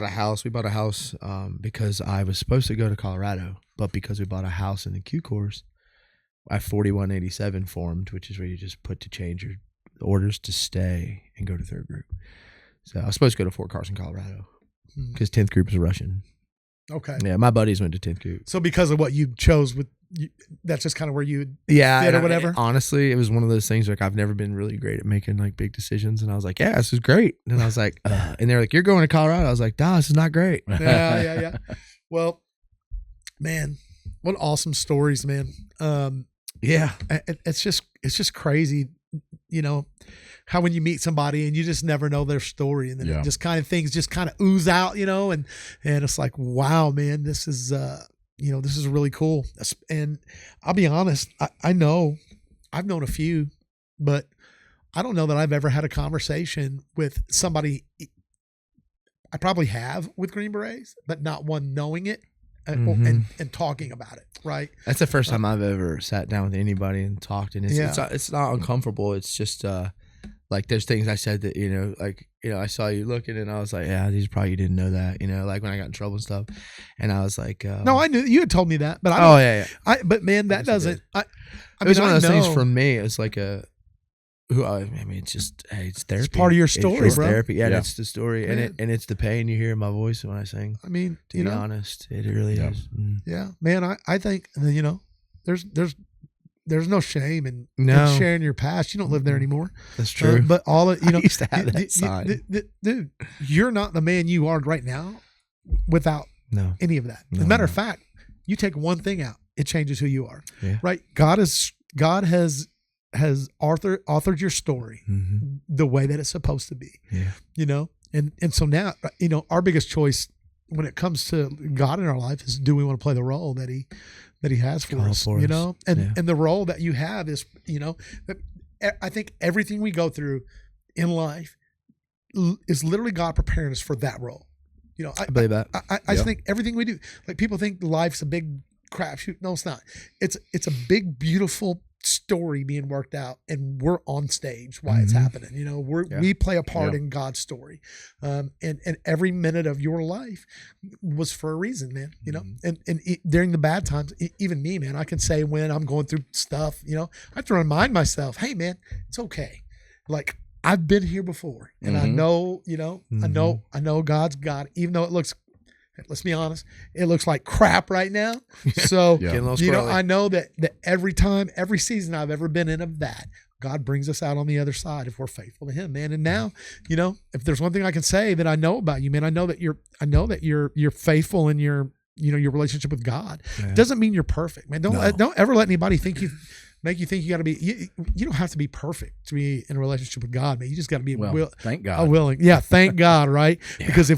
house. We bought a house because I was supposed to go to Colorado, but because we bought a house in the Q course, I 4187 formed, which is where you just put to change your orders to stay and go to third group. So I was supposed to go to Fort Carson, Colorado, because 10th group is Russian. Okay. Yeah, my buddies went to 10th group. So because of what you chose, that's just kind of where you. Yeah, fit or and whatever? Honestly, it was one of those things like I've never been really great at making like big decisions, and I was like, "Yeah, this is great." And I was like, and they're like, "You're going to Colorado?" I was like, "Nah, this is not great." Yeah. Well, man, what awesome stories, man. Yeah, It's just crazy, you know, how when you meet somebody and you just never know their story, and then it just kind of things just kind of ooze out, you know, and it's like, wow, man, this is this is really cool. And I'll be honest, I know I've known a few, but I don't know that I've ever had a conversation with somebody. I probably have with Green Berets, but not one knowing it and talking about it. Right. that's the first time I've ever sat down with anybody and talked, and it's not uncomfortable. It's just like there's things I said that I saw you looking, and I was like, yeah, these probably you didn't know that, like when I got in trouble and stuff, and I was like, no, I knew you had told me that, but but man, that doesn't. I it was mean, one of those things know. for me. It's like it's just it's therapy. It's part of your story, it's bro. therapy. Yeah, Yeah. that's the story, Man. and it's the pain you hear in my voice when I sing. I mean, To be honest, it really is. yeah, man. I think there's no shame in sharing your past. You don't live there anymore. That's true. But all of, I used to have that sign. Dude, you're not the man you are right now without No. any of that. As No, a matter no. of fact, you take one thing out, it changes who you are. Yeah. Right? God has authored your story the way that it's supposed to be. Yeah. And so now, our biggest choice when it comes to God in our life is, do we want to play the role that he has for us, you know? And the role that you have is, you know, I think everything we go through in life is literally God preparing us for that role. You know, I believe that. I think everything we do, like people think life's a big crapshoot. No, it's not. It's a big, beautiful story being worked out, and we're on stage while it's happening. You know, we play a part in God's story, and every minute of your life was for a reason, man. You know, and during the bad times, even me, man, I can say when I'm going through stuff, you know, I have to remind myself, hey, man, it's okay. Like, I've been here before, and I know, you know, I know God's got it, even though it looks, let's be honest, it looks like crap right now. So, you know, I know that every time, every season I've ever been in of that, God brings us out on the other side if we're faithful to Him, man. And now, you know, if there's one thing I can say that I know about you, man, I know that you're faithful in your, you know, your relationship with God. It doesn't mean you're perfect, man. Don't ever let anybody make you think you got to be. You don't have to be perfect to be in a relationship with God, man. You just got to be thank God, willing. Yeah, thank God, right? Because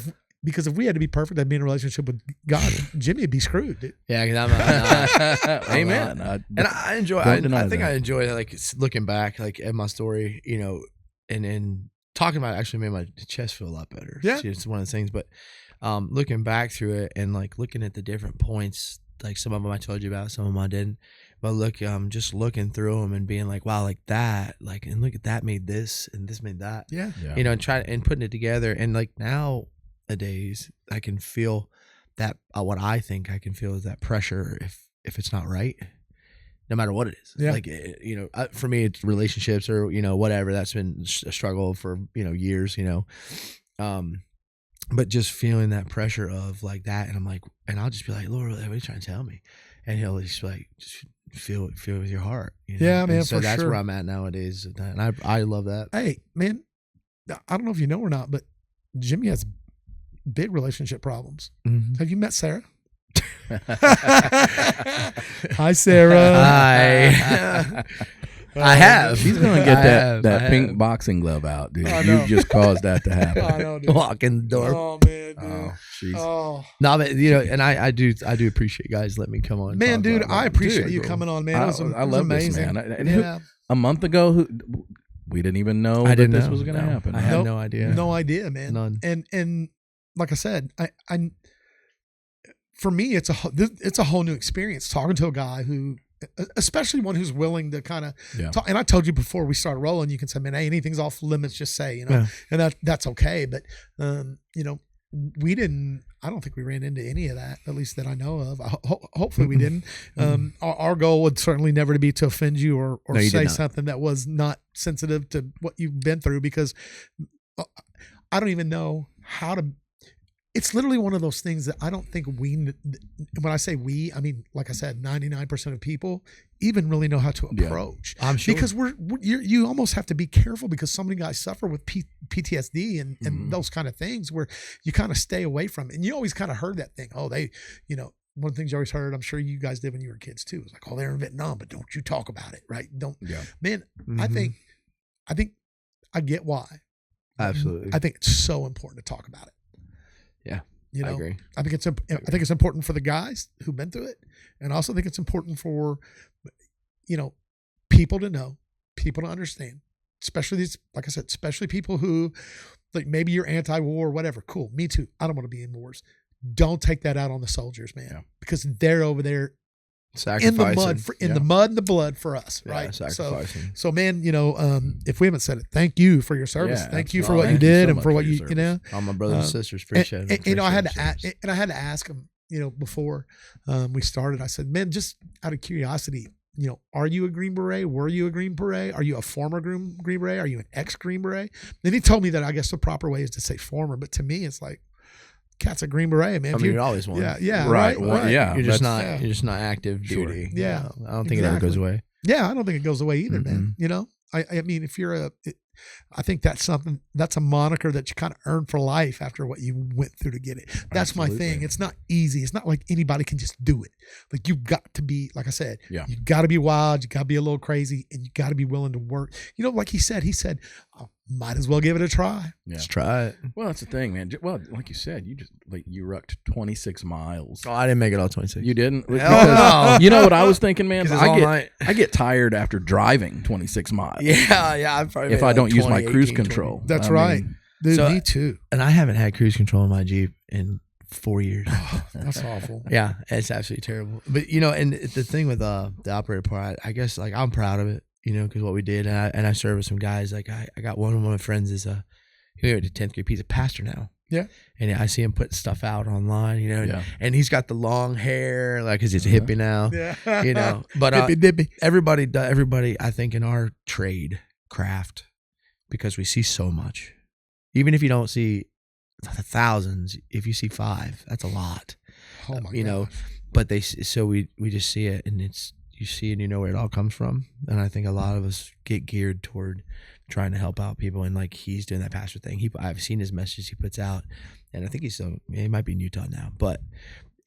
if we had to be perfect, I'd be in a relationship with God. Jimmy would be screwed, dude. Yeah, because I'm amen. And I enjoy. I think I enjoy like looking back, like at my story, you know, and talking about it actually made my chest feel a lot better. Yeah, it's one of the things. But looking back through it and like looking at the different points, like some of them I told you about, some of them I didn't. But look, just looking through them and being like, wow, like that, like, and look at that made this and this made that. Yeah. You know, and putting it together. And like nowadays, I can feel that what I think I can feel is that pressure if it's not right, no matter what it is. Yeah. Like, you know, for me, it's relationships or, you know, whatever. That's been a struggle for, you know, years, you know. But just feeling that pressure of like that. And I'm like, and I'll just be like, Lord, what are you trying to tell me? And He'll just be like, just feel with your heart. You know? Yeah, man. And so that's sure. where I'm at nowadays. And I love that. Hey, man, I don't know if you know or not, but Jimmy has big relationship problems. Have you met Sarah? Hi, Sarah. Hi. I have. She's gonna get that pink boxing glove out, dude. You just caused that to happen. I know, dude. Walk in the door. Oh man, dude. Oh, jeez. Oh. No, but you know, and I do appreciate guys letting me come on. And man, talk dude, about I it. appreciate Dude, you bro. coming on, man. I It was love amazing. this, man. A month ago, we didn't even know I that didn't this know. was going to happen. I had no idea. No idea, man. None. And like I said, I for me, it's a whole new experience talking to a guy who, especially one who's willing to kind of talk. And I told you before we started rolling, you can say, man, hey, anything's off limits, just say, you know, and that's okay. But, you know, I don't think we ran into any of that, at least that I know of. Hopefully we didn't. Our goal would certainly never be to offend you or say something that was not sensitive to what you've been through, because I don't even know how to. It's literally one of those things that I don't think when I say we, I mean, like I said, 99% of people even really know how to approach. I'm sure. Because you almost have to be careful, because so many guys suffer with PTSD and those kind of things where you kind of stay away from it. And you always kind of heard that thing. Oh, they, you know, one of the things you always heard, I'm sure you guys did when you were kids too, was like, oh, they're in Vietnam, but don't you talk about it, right? Man, I think I get why. Absolutely. I think it's so important to talk about it. Yeah, you know, I agree. I think it's important for the guys who've been through it, and I also think it's important for, you know, people to know, people to understand, especially these, like I said, especially people who, like, maybe you're anti-war or whatever. Cool, me too. I don't want to be in wars. Don't take that out on the soldiers, man, because they're over there in the mud, in the mud and the blood for us, right? Sacrificing. So man, you know, if we haven't said it, thank you for your service. Yeah, thank you for what you did and for what you know. All my brothers and sisters appreciate it. You know, I had to ask them, you know, before we started. I said, man, just out of curiosity, you know, are you a Green Beret? Were you a Green Beret? Are you a former Green Beret? Are you an ex-Green Beret? And he told me that I guess the proper way is to say former, but to me, it's like, cat's a Green Beret, man. I mean, you're always one. Yeah, right. Yeah, You're just not active duty. Yeah, I don't think it ever goes away. Yeah, I don't think it goes away either, man. You know, I mean, if you're I think that's a moniker that you kind of earn for life after what you went through to get it. That's Absolutely. my thing. It's not easy. It's not like anybody can just do it. Like you've got to be, like I said, you got to be wild. You got to be a little crazy, and you got to be willing to work. You know, like he said, oh, might as well give it a try. Yeah. Let's try it. Well, that's the thing, man. Well, like you said, you rucked 26 miles. Oh, I didn't make it all 26. You didn't? No. You know what I was thinking, man? I get tired after driving 26 miles. Yeah. I probably if I don't use my cruise control. That's right. Dude, me too. And I haven't had cruise control in my Jeep in 4 years. That's awful. Yeah, it's absolutely terrible. But, you know, and the thing with the operator part, I guess, like, I'm proud of it, you know, because what we did, and I served with some guys. Like, I got one of my friends he went to 10th grade. He's a pastor now. Yeah. And I see him put stuff out online, you know, Yeah. and he's got the long hair, like, because he's a hippie now, you know. But Hippie dippy. everybody, I think, in our trade, craft, because we see so much. Even if you don't see thousands, if you see 5, that's a lot. Oh my you know, but we just see it, and you see and you know where it all comes from. And I think a lot of us get geared toward trying to help out people, and like he's doing that pastor thing. I've seen his messages he puts out, and I think he might be in Utah now, but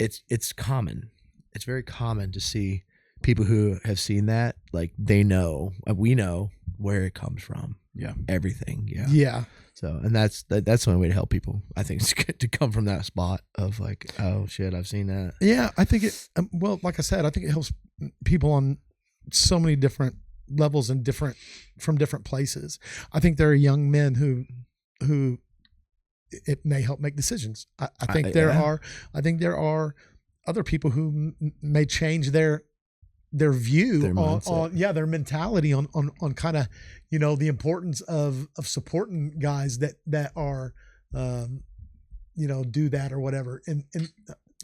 it's common. It's very common to see people who have seen that, like we know where it comes from. Yeah. Everything. Yeah. Yeah. So, and that's the only way to help people. I think it's good to come from that spot of like, oh shit, I've seen that. Yeah, I think it. Well, like I said, I think it helps people on so many different levels and from different places. I think there are young men who it may help make decisions. I think there are other people who may change their view on their mentality on kind of, you know, the importance of supporting guys that are you know, do that or whatever. And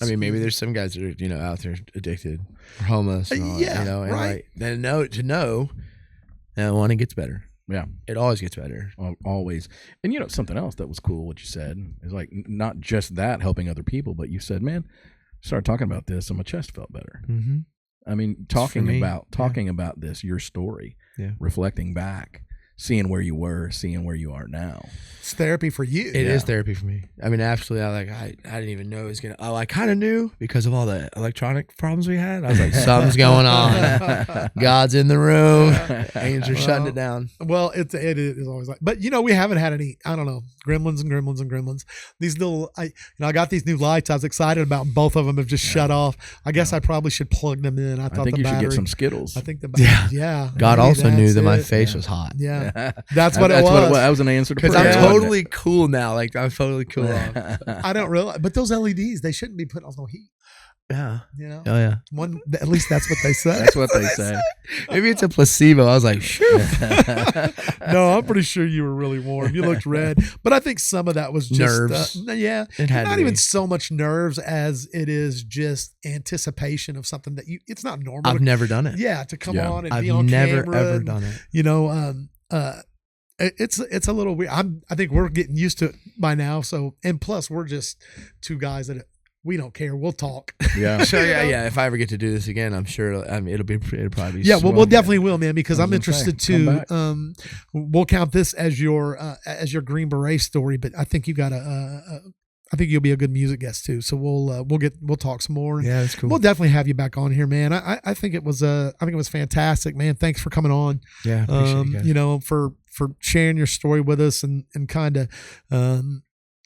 I mean, maybe there's some guys that are, you know, out there addicted or homeless and all that, you know, and right. like then know and one, it gets better. Yeah. It always gets better. Always. And you know, something else that was cool, what you said is like, not just that helping other people, but you said, man, started talking about this and my chest felt better. Mm-hmm. I mean, talking about this, your story, reflecting back, seeing where you were, seeing where you are now. It's therapy for you. It is therapy for me. I mean, absolutely. I didn't even know it was gonna. Oh, I kind of knew because of all the electronic problems we had. I was like, something's going on. God's in the room. Angels are shutting it down. Well, it is always like, but you know, we haven't had any. I don't know, gremlins. These little, I got these new lights. I was excited about. Both of them have just shut off. I guess I probably should plug them in. I think you should get some Skittles. I think the battery. Yeah. God also knew that my face was hot. Yeah. That's what it was. That was an answer to because I'm totally cool now. Like I'm totally cool. I don't realize, but those LEDs, they shouldn't be putting off no heat. Yeah. You know. Oh yeah. At least that's what they say. That's what they say. Maybe it's a placebo. I was like, shoo. No, I'm pretty sure you were really warm. You looked red, but I think some of that was just nerves. It had not even so much nerves as it is just anticipation of something that it's not normal. I've never done it. Yeah, to come on and be I've on never camera. Ever done it. You know, it's a little weird. I think we're getting used to it by now. So, and plus we're just two guys that we don't care. We'll talk. Yeah. So yeah. If I ever get to do this again, I'm sure it'll probably be. Yeah. Well, we'll definitely will, man, because I'm interested too. We'll count this as your Green Beret story, but I think you got I think you'll be a good music guest too. So we'll talk some more. Yeah, that's cool. We'll definitely have you back on here, man. I think it was fantastic, man. Thanks for coming on. Yeah, appreciate you guys. You know, for sharing your story with us and kind of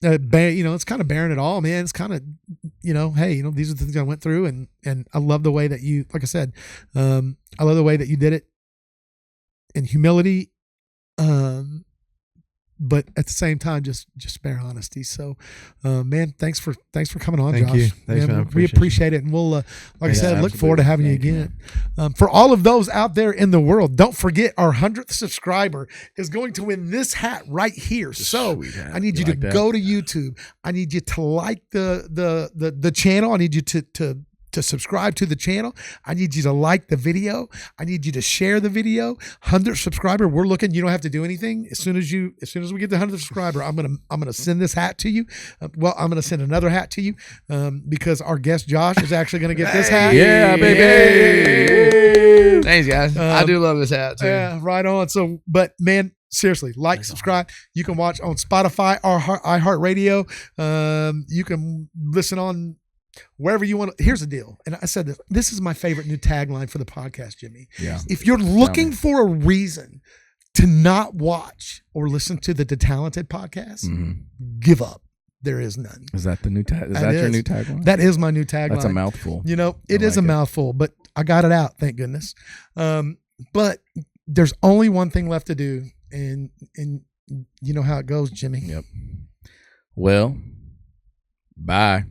you know, it's kind of bearing it all, man. It's kind of, you know, hey, you know, these are the things I went through, and I love the way that you, like I said, I love the way that you did it in humility, but at the same time, just bare honesty. So, man, thanks for coming on, Thank Josh. you. Thanks, man. We appreciate it, and we'll, like I said, look forward to having you again. For all of those out there in the world, don't forget our 100th subscriber is going to win this hat right here. So I need you to go to YouTube. I need you to like the channel. I need you to subscribe to the channel. I need you to like the video. I need you to share the video. 100th subscriber. We're looking. You don't have to do anything. As soon as we get the 100th subscriber, I'm gonna send this hat to you. I'm gonna send another hat to you because our guest Josh is actually gonna get this hat. Yeah, baby. Thanks, guys. I do love this hat too. Yeah, right on. So, but man, Seriously, like, subscribe. You can watch on Spotify or iHeartRadio. You can listen on wherever you want. Here's the deal. And I said this. This is my favorite new tagline for the podcast, Jimmy. Yeah. If you're looking for a reason to not watch or listen to the DeTalented Podcast, give up. There is none. Is that the new tag? Is that your new tagline? That is my new tagline. That's a mouthful. You know, it is a mouthful, but I got it out, thank goodness. But there's only one thing left to do, and you know how it goes, Jimmy. Yep. Well, bye.